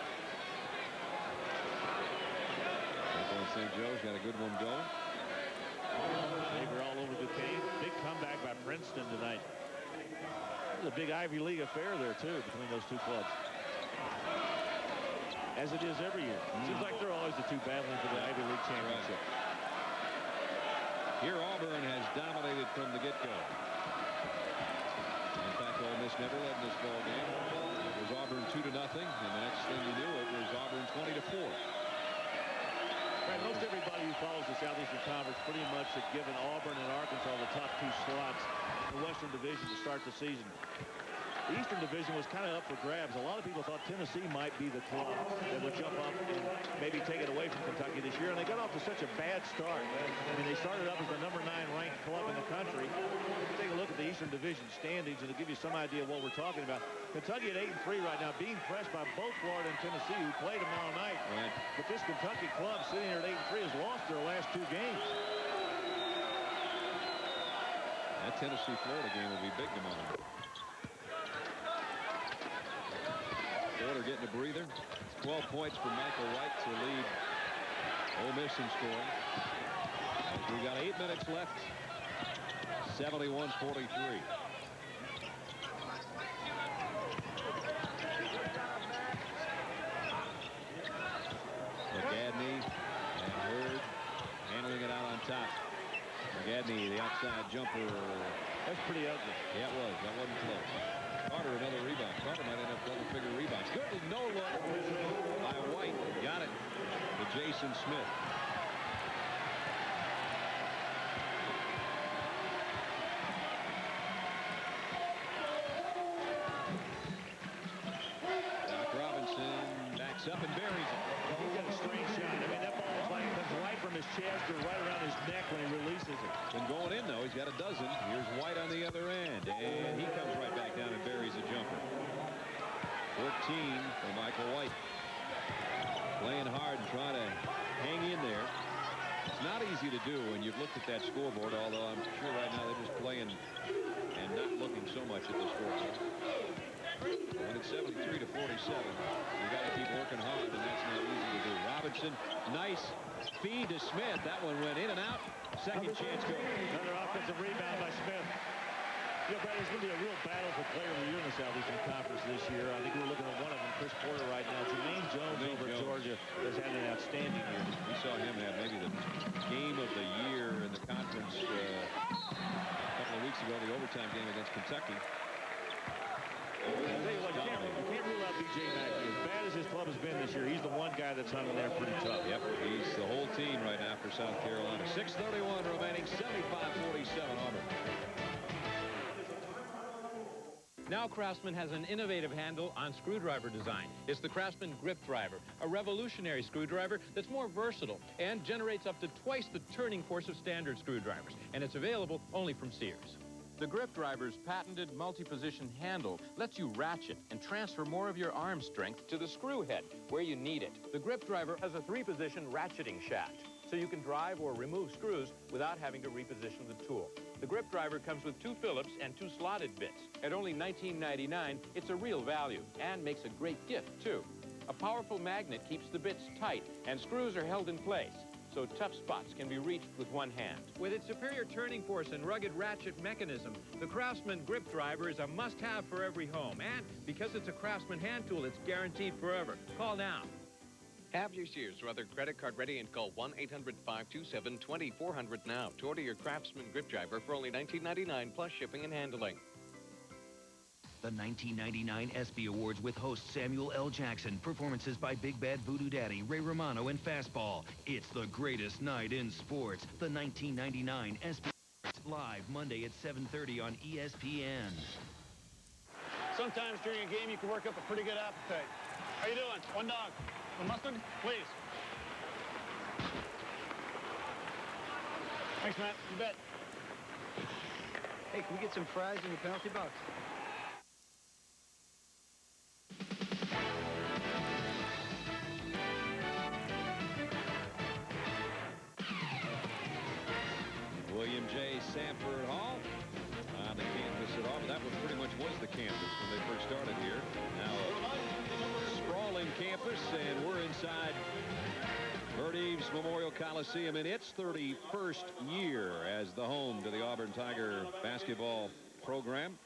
St. Joe's got a good one going. Favor all over Duquesne. Big comeback by Princeton tonight. There's a big Ivy League affair there, too, between those 2 clubs. As it is every year. Seems like they're always the 2 battling for the Ivy League championship. Here from the get-go. In fact, Ole Miss never led in this ball game. It was Auburn 2-0, and the next thing you knew, it was Auburn 20-4. Right, most everybody who follows the Southeastern Conference pretty much had given Auburn and Arkansas the top 2 slots in the Western Division to start the season. The Eastern Division was kind of up for grabs. A lot of people thought Tennessee might be the club that would jump up and maybe take it away from Kentucky this year. And they got off to such a bad start. I mean, they started up as the #9 ranked club in the country. Take a look at the Eastern Division standings, and it'll give you some idea of what we're talking about. Kentucky at 8-3 right now, being pressed by both Florida and Tennessee, who played tomorrow night. Right. But this Kentucky club sitting here at 8-3 has lost their last 2 games. That Tennessee-Florida game will be big tomorrow. Porter getting a breather. 12 points for Michael White to lead Ole Miss in scoring. As we got 8 minutes left. 71-43. McGadney and Hurd handling it out on top. McGadney, the outside jumper. That's pretty ugly. Yeah, it was. That wasn't close. Carter, another rebound. Carter might end up double-figure rebounds. Good, no look by White. Got it to Jason Smith. Doc Robinson backs up and buries it. He's got a straight shot. I mean, that ball is like comes right from his chest or right around his neck when he releases it. Been going in, though. He's got a dozen. Here's White on the other end. And he comes right back down and buries a jumper. 14 for Michael White. Playing hard and trying to hang in there. It's not easy to do when you've looked at that scoreboard, although I'm sure right now they're just playing and not looking so much at the scoreboard. When it's 73-47, you got to keep working hard, and that's not easy to do. Robinson, nice feed to Smith. That one went in and out. Second chance go. Another offensive rebound by Smith. You know, Brad, it's going to be a real battle for player of the year in the Southeastern Conference this year. I think we're looking at one of them, Chris Porter, right now. Jermaine Jones over at Georgia has had an outstanding year. We saw him have maybe the game of the year in the conference a couple of weeks ago, the overtime game against Kentucky. I'll tell you what, you can't rule out B.J. Mackey. As bad as his club has been this year, he's the one guy that's hung in there pretty tough. Yep, he's the whole team right now for South Carolina. 6:31 remaining, 75-47 Auburn. Now Craftsman has an innovative handle on screwdriver design. It's the Craftsman Grip Driver, a revolutionary screwdriver that's more versatile and generates up to twice the turning force of standard screwdrivers. And it's available only from Sears. The Grip Driver's patented multi-position handle lets you ratchet and transfer more of your arm strength to the screw head where you need it. The Grip Driver has a 3-position ratcheting shaft, so you can drive or remove screws without having to reposition the tool. The Grip Driver comes with 2 Phillips and 2 slotted bits. At only $19.99, it's a real value and makes a great gift, too. A powerful magnet keeps the bits tight, and screws are held in place, so tough spots can be reached with one hand. With its superior turning force and rugged ratchet mechanism, the Craftsman Grip Driver is a must-have for every home. And because it's a Craftsman hand tool, it's guaranteed forever. Call now. Have your Sears or other credit card ready and call 1-800-527-2400 now to order your Craftsman Grip Driver for only $19.99 plus shipping and handling. The 1999 ESPY Awards with host Samuel L. Jackson. Performances by Big Bad Voodoo Daddy, Ray Romano, and Fastball. It's the greatest night in sports. The 1999 ESPY Awards, live Monday at 7:30 on ESPN. Sometimes during a game, you can work up a pretty good appetite. How you doing? One dog. One mustard, please. Thanks, Matt. You bet. Hey, can we get some fries in the penalty box? William J. Sanford Hall on the campus at Auburn. That was pretty much the campus when they first started here. Now a sprawling campus, and we're inside Bert Eves Memorial Coliseum in its 31st year as the home to the Auburn Tiger basketball program.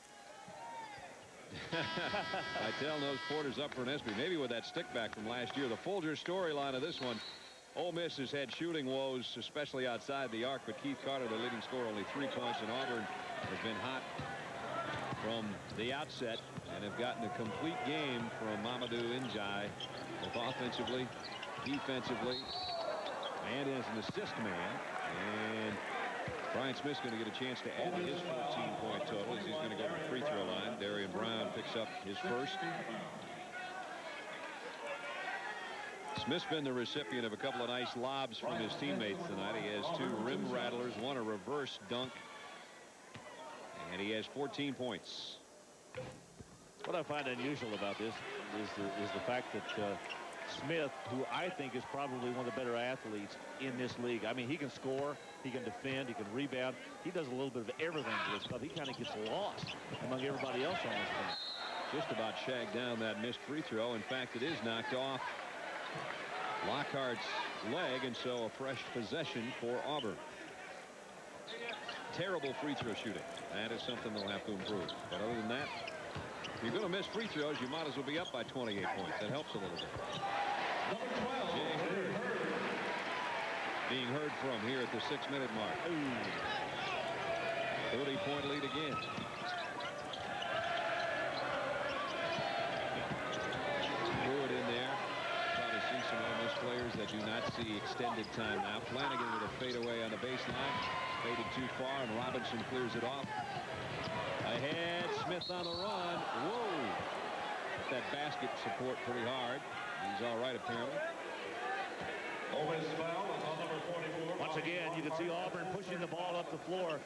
I tell those Porter's up for an ESPY, maybe with that stick back from last year. The Folger storyline of this one. Ole Miss has had shooting woes, especially outside the arc, but Keith Carter, the leading scorer, only 3 points, and Auburn has been hot from the outset and have gotten a complete game from Mamadou Njai, both offensively, defensively, and as an assist man. And Brian Smith's going to get a chance to add to his 14-point total as he's going to go to the free throw line. Darian Brown picks up his first. Smith's been the recipient of a couple of nice lobs from his teammates tonight. He has 2 rim rattlers, 1 a reverse dunk, and he has 14 points. What I find unusual about this is the fact that Smith, who I think is probably one of the better athletes in this league. I mean, he can score, he can defend, he can rebound. He does a little bit of everything for this club. He kind of gets lost among everybody else on this team. Just about shagged down that missed free throw. In fact, it is knocked off Lockhart's leg, and so a fresh possession for Auburn. Terrible free throw shooting. That is something they'll have to improve. But other than that, if you're going to miss free throws, you might as well be up by 28 points. That helps a little bit. Jay Hurd being heard from here at the 6-minute mark. 30-point lead again. Threw it in there. Probably see some Ole Miss players that do not see extended time now. Flanagan with a fadeaway on the baseline. Faded too far, and Robinson clears it off. Ahead, Smith on the run. Whoa! That basket support pretty hard. He's all right, apparently. Once again, you can see Auburn pushing the ball up the floor.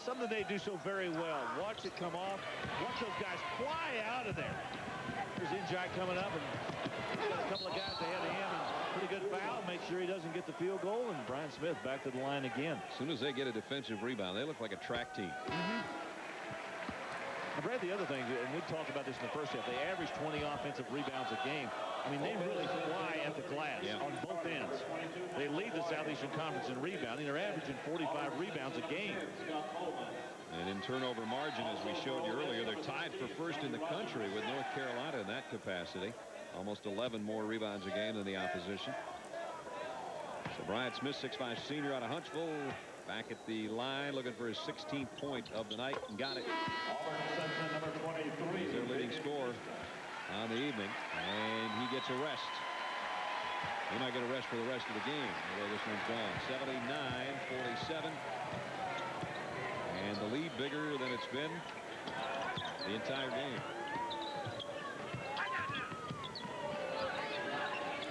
Something they do so very well. Watch it come off. Watch those guys fly out of there. There's Njai coming up, and he's got a couple of guys ahead of him. And pretty good foul. Make sure he doesn't get the field goal. And Brian Smith back to the line again. As soon as they get a defensive rebound, they look like a track team. I read the other thing, and we talked about this in the first half. They average 20 offensive rebounds a game. I mean, they really fly at the glass on both ends. They lead the Southeastern Conference in rebounding. They're averaging 45 rebounds a game. And in turnover margin, as we showed you earlier, they're tied for first in the country with North Carolina in that capacity. Almost 11 more rebounds a game than the opposition. So Brian Smith, 6'5" senior out of Huntsville, back at the line looking for his 16th point of the night, and got it. He's their leading scorer on the evening, and he gets a rest. He might get a rest for the rest of the game, although this one's gone. 79-47. And the lead bigger than it's been the entire game.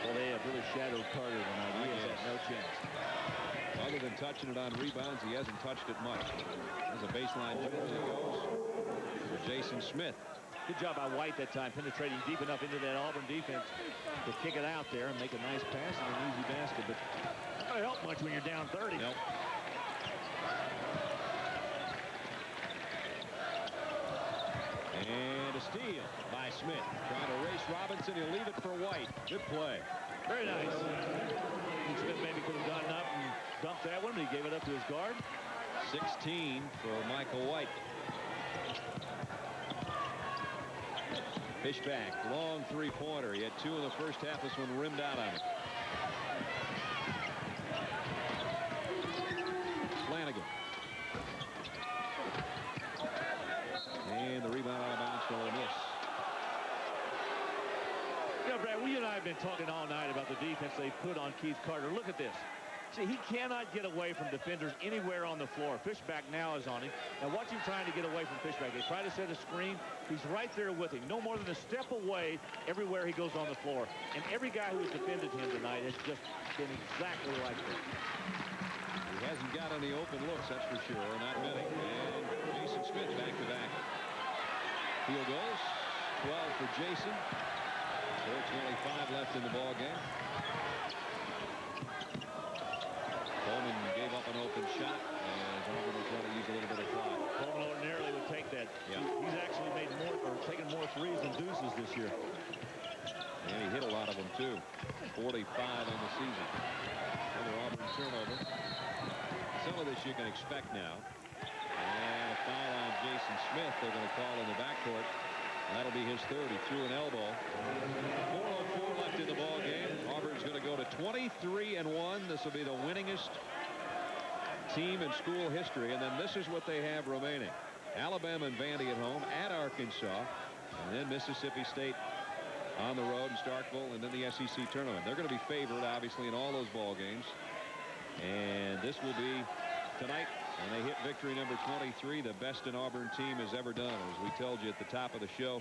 Well, they have really shadowed Carter tonight. He has had no chance. Other than touching it on rebounds, he hasn't touched it much. There's a baseline jumper that goes for Jason Smith. Good job by White that time, penetrating deep enough into that Auburn defense to kick it out there and make a nice pass and an easy basket. But it doesn't help much when you're down 30. Nope. And a steal by Smith. Trying to race Robinson. He'll leave it for White. Good play. Very nice. Smith maybe could have gotten up and dumped that one, but he gave it up to his guard. 16 for Michael White. Fishback, long three-pointer. He had 2 in the first half. This one rimmed out on him. Flanagan. And the rebound out of bounds for Ole Miss. You know, Brad, you and I have been talking all night about the defense they put on Keith Carter. Look at this. See, he cannot get away from defenders anywhere on the floor. Fishback now is on him. Now watch him trying to get away from Fishback. They try to set a screen. He's right there with him. No more than a step away everywhere he goes on the floor. And every guy who has defended him tonight has just been exactly like that. He hasn't got any open looks, that's for sure. Not many. And Jason Smith back-to-back field goals. 12 for Jason. 4:25 left in the ball game. Coleman gave up an open shot, and Auburn will try to use a little bit of clock. Coleman ordinarily would take that. Yeah. He's actually made more, or taken more threes than deuces this year. And he hit a lot of them, too. 45 on the season. Another Auburn turnover. Some of this you can expect now. And a foul on Jason Smith they're going to call in the backcourt. That'll be his third. He threw an elbow. 4:04 left in the ball game. Auburn is going to go to 23-1. This will be the winningest team in school history. And then this is what they have remaining. Alabama and Vandy at home, at Arkansas, and then Mississippi State on the road in Starkville, and then the SEC tournament. They're going to be favored, obviously, in all those ball games. And this will be tonight, and they hit victory number 23, the best an Auburn team has ever done. As we told you at the top of the show,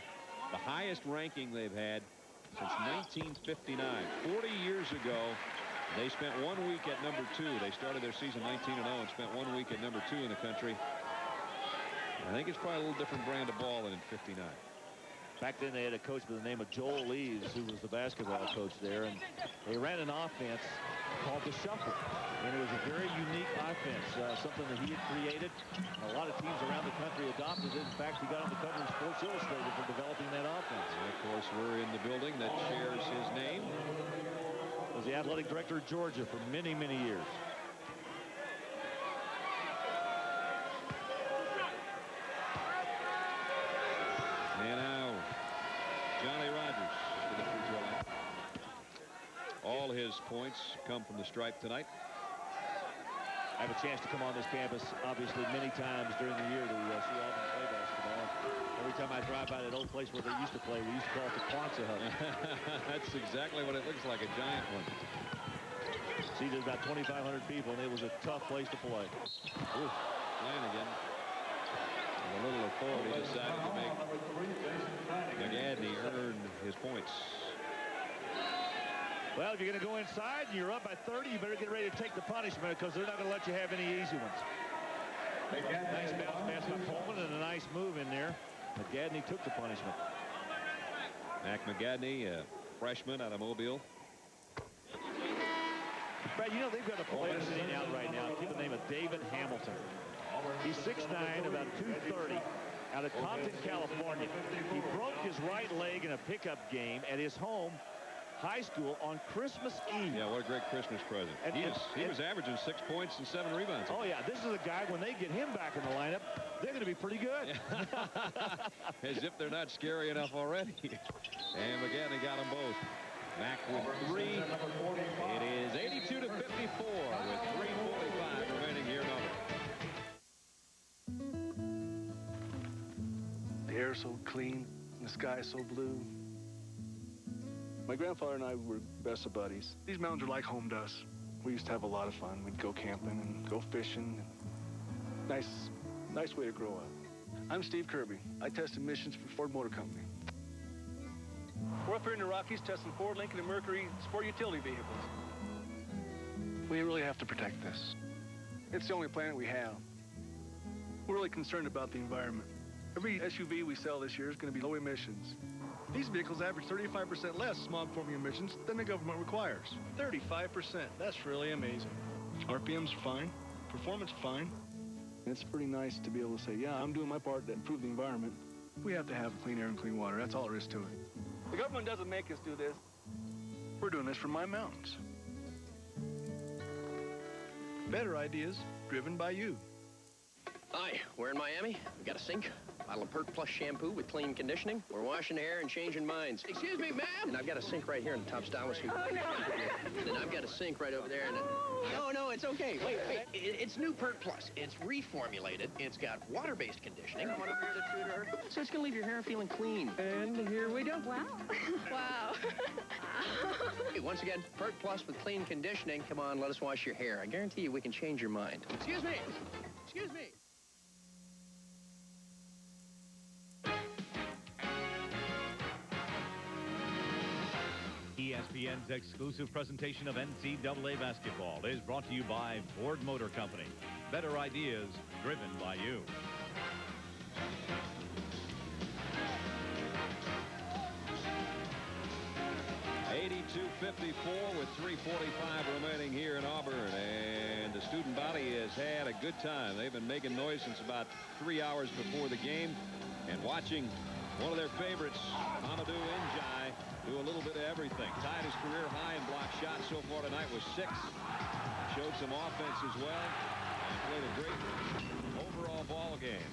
the highest ranking they've had since 1959. 40 years ago, they spent 1 week at number 2. They started their season 19-0 and spent 1 week at number 2 in the country. I think it's probably a little different brand of ball than in 59. Back then, they had a coach by the name of Joel Lees, who was the basketball coach there, and they ran an offense called the Shuffle, and it was a very unique offense, something that he had created. A lot of teams around the country adopted it. In fact, he got on the cover of Sports Illustrated for developing that offense. And of course, we're in the building that shares his name. Was the athletic director of Georgia for many, many years. And now, Johnny Rogers to the free throw line. All his points come from the stripe tonight. I have a chance to come on this campus, obviously, many times during the year to see Auburn play basketball. Every time I drive by that old place where they used to play, we used to call it the Quonset hut. That's exactly what it looks like, a giant one. See, there's about 2,500 people, and it was a tough place to play. Ooh, Flanagan, with a little authority, decided to make McGadney earn his points. Well, if you're going to go inside and you're up by 30, you better get ready to take the punishment because they're not going to let you have any easy ones. Nice bounce pass by Coleman and a nice move in there. McGadney took the punishment. Mac McGadney, a freshman out of Mobile. Brad, you know they've got a player sitting out right now. Keep the name of David Hamilton. He's 6'9", about 230, out of Compton, California. He broke his right leg in a pickup game at his home high school on Christmas Eve. Yeah, what a great Christmas present. And he was averaging 6 points and 7 rebounds. Oh, yeah, this is a guy, when they get him back in the lineup, they're going to be pretty good. As if they're not scary enough already. And McGadney got them both. Mac with 3. It is 82-54 with 3:45 remaining here in Auburn. The air so clean, and the sky so blue. My grandfather and I were best of buddies. These mountains are like home to us. We used to have a lot of fun. We'd go camping and go fishing. Nice way to grow up. I'm Steve Kirby. I test emissions for Ford Motor Company. We're up here in the Rockies testing Ford, Lincoln, and Mercury sport utility vehicles. We really have to protect this. It's the only planet we have. We're really concerned about the environment. Every SUV we sell this year is going to be low emissions. These vehicles average 35% less smog-forming emissions than the government requires. 35%. That's really amazing. RPM's fine. Performance fine. And it's pretty nice to be able to say, yeah, I'm doing my part to improve the environment. We have to have clean air and clean water. That's all there is to it. The government doesn't make us do this. We're doing this for my mountains. Better ideas driven by you. Hi, we're in Miami. We've got a sink, bottle of Pert Plus shampoo with clean conditioning. We're washing hair and changing minds. Excuse me, ma'am. And I've got a sink right here in the top stylus suite. Oh, no. Then I've got a sink right over there. And no, it's okay. Wait. It's new Pert Plus. It's reformulated. It's got water-based conditioning. Come on over here to her. So it's going to leave your hair feeling clean. And here we go. Wow. Wow. Hey, once again, Pert Plus with clean conditioning. Come on, let us wash your hair. I guarantee you we can change your mind. Excuse me. Excuse me. ESPN's exclusive presentation of NCAA basketball is brought to you by Ford Motor Company. Better ideas driven by you. .54 with 3:45 remaining here in Auburn, and the student body has had a good time. They've been making noise since about 3 hours before the game and watching one of their favorites, Amadou Njai, do a little bit of everything. Tied his career high in block shots so far tonight with 6. Showed some offense as well and played a great overall ball game.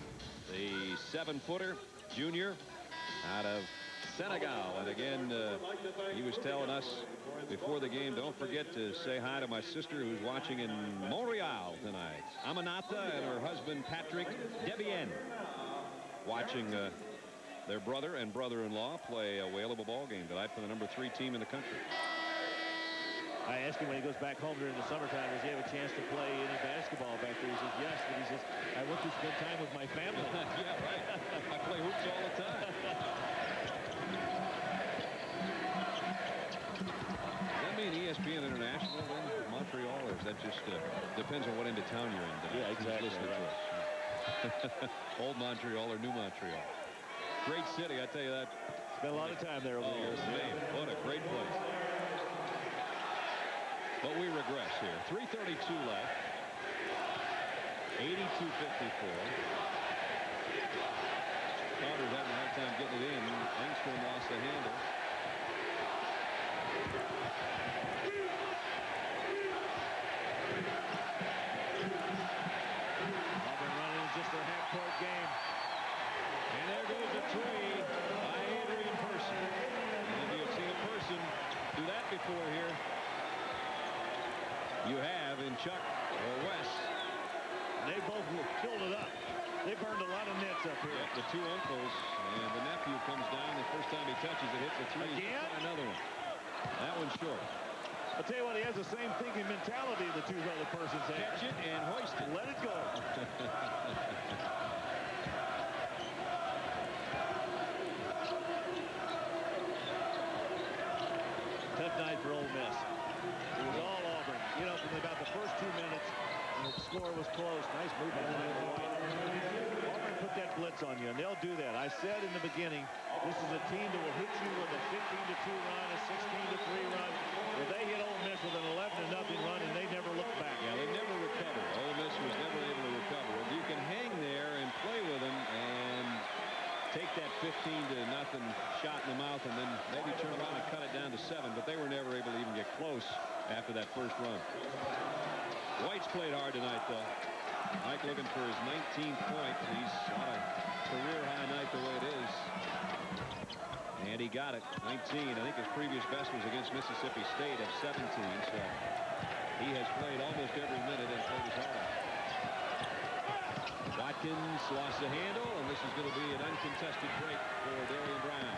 The 7-footer junior out of Senegal. And again, he was telling us before the game, don't forget to say hi to my sister who's watching in Montreal tonight. Aminata and her husband Patrick Debienne watching their brother and brother-in-law play a whale of a ball game tonight for the number 3 team in the country. I asked him when he goes back home during the summertime, does he have a chance to play any basketball back there? He says yes, but he says, I want to spend time with my family. Yeah, right. I play hoops all the time. Does that mean ESPN International in Montreal, or is that just depends on what end of town you're in? Yeah, exactly. Right. Old Montreal or New Montreal. Great city, I tell you that. Spent a lot of time there over the years. Man, what a great place. But we regress here. 3:32 left. 82-54. Carter's having a hard time getting it in. Engstrom lost the handle. Auburn running just their half-court game. And there goes a three by Adrian Person. And if you've seen a person do that before here, you have in Chuck or Wes. They both filled it up. They burned a lot of nets up here. Yep, the 2 uncles, and the nephew comes down. The first time he touches it, hits a 3. Again? Another one. That one's short. I'll tell you what, he has the same thinking mentality the 2 other persons have. Catch it and hoist it. Let it go. Tough night for Ole Miss. It was all Auburn. You know, from about the first 2 minutes, and the score was close. Nice move by Michael White. Auburn put that blitz on you, and they'll do that. I said in the beginning, this is a team that will hit you with a 15-2 run, a 16-3 run. Well, they hit Ole Miss with an 11-0 run, and they never looked back. Yeah, they never recovered. Ole Miss was never able to recover. If you can hang there and play with them and take that 15-0 shot in the mouth and then maybe turn around and cut it down to 7, but they were never able to even get close after that first run. White's played hard tonight, though. Mike looking for his 19th point. He's on a career-high night the way it is. And he got it. 19. I think his previous best was against Mississippi State at 17. So he has played almost every minute and played his heart out. Watkins lost the handle, and this is going to be an uncontested break for Darian Brown.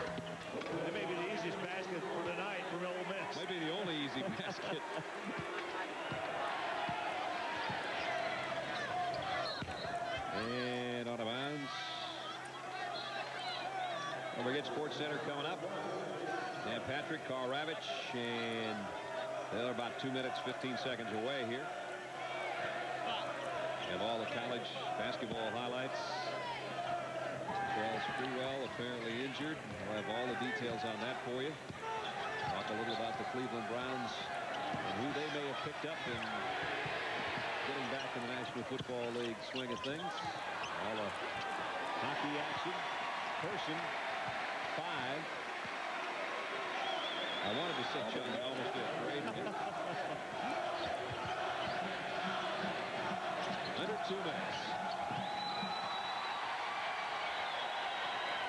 That may be the easiest basket for tonight from Ole Miss. Maybe the only easy basket. And out of bounds. Don't forget Sports Center coming up. Dan Patrick, Carl Ravitch, and they're about 2 minutes, 15 seconds away here. Have all the college basketball highlights. Charles Freewell apparently injured. We'll have all the details on that for you. Talk a little about the Cleveland Browns and who they may have picked up in getting back in the National Football League swing of things. All the hockey action. Person, 5. I wanted to say Chuck, I almost did. Great. Under 2 minutes.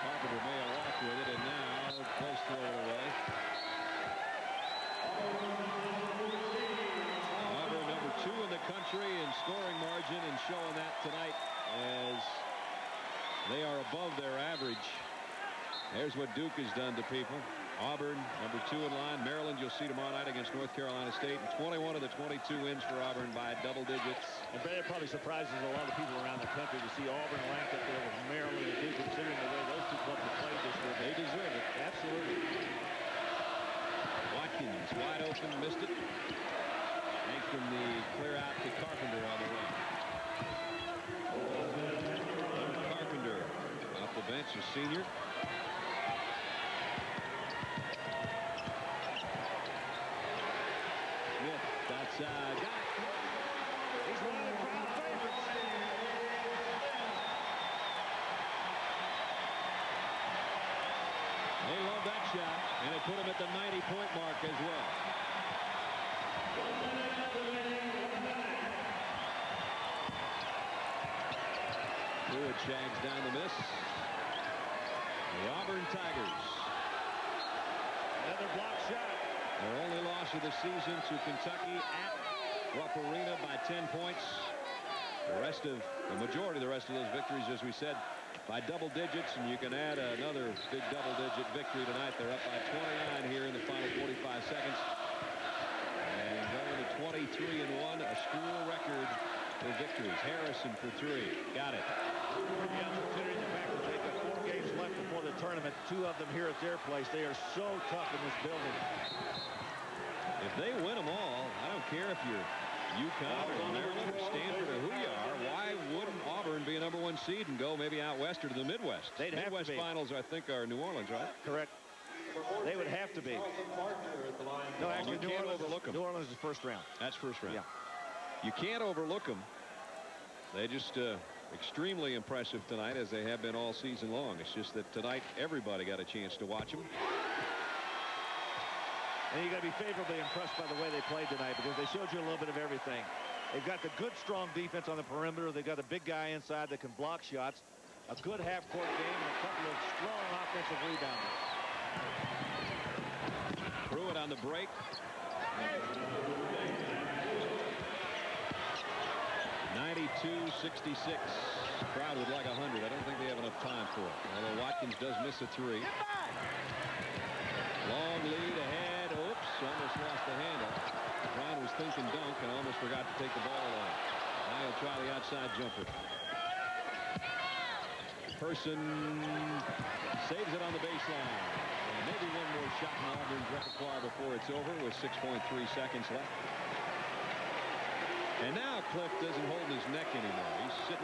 Carpenter may have walked with it, and now close throw it away. Auburn number 2 in the country in scoring margin, and showing that tonight as they are above their average. There's what Duke has done to people. Auburn, number 2 in line. Maryland, you'll see tomorrow night against North Carolina State. And 21 of the 22 wins for Auburn by double digits. And that probably surprises a lot of people around the country to see Auburn ranked up there with Maryland and Duke, considering the way those 2 clubs have played this year. They deserve it. Absolutely. Watkins, wide open, missed it. Thanks from the clear out to Carpenter on the way. Carpenter off the bench, a senior. Outside. Got it. He's one of the crowd favorites. They love that shot, and it put him at the 90-point mark as well. Pruitt shags down the miss. The Auburn Tigers another block shot. Their only loss of the season to Kentucky at Rupp Arena by 10 points. The majority of the rest of those victories, as we said, by double digits, and you can add another big double-digit victory tonight. They're up by 29 here in the final 45 seconds. And going to 23-1, a school record for victories. Harrison for 3. Got it. Yeah, considering the fact that they've got 4 games left before the tournament, 2 of them here at their place, they are so tough in this building. If they win them all, I don't care if you're UConn or Maryland or Stanford or who you are, why wouldn't Auburn be a #1 seed and go maybe out west or to the Midwest? They'd have Midwest to be. finals, I think, are New Orleans, right? Correct. They would have to be. No, actually, you can't overlook them. New Orleans is first round. That's first round. Yeah. You can't overlook them. They just extremely impressive tonight, as they have been all season long. It's just that tonight everybody got a chance to watch them. And you got to be favorably impressed by the way they played tonight, because they showed you a little bit of everything. They've got the good, strong defense on the perimeter. They've got a big guy inside that can block shots, a good half-court game, and a couple of strong offensive rebounders. Pruitt on the break. 92-66. Crowd would like 100. I don't think they have enough time for it. Although Watkins does miss a 3. Long lead ahead. Oops, almost lost the handle. Brown was thinking dunk and almost forgot to take the ball away. Now he'll try the outside jumper. Person saves it on the baseline. And maybe one more shot in Auburn's repertoire before it's over with 6.3 seconds left. And now Cliff doesn't hold his neck anymore. He's sitting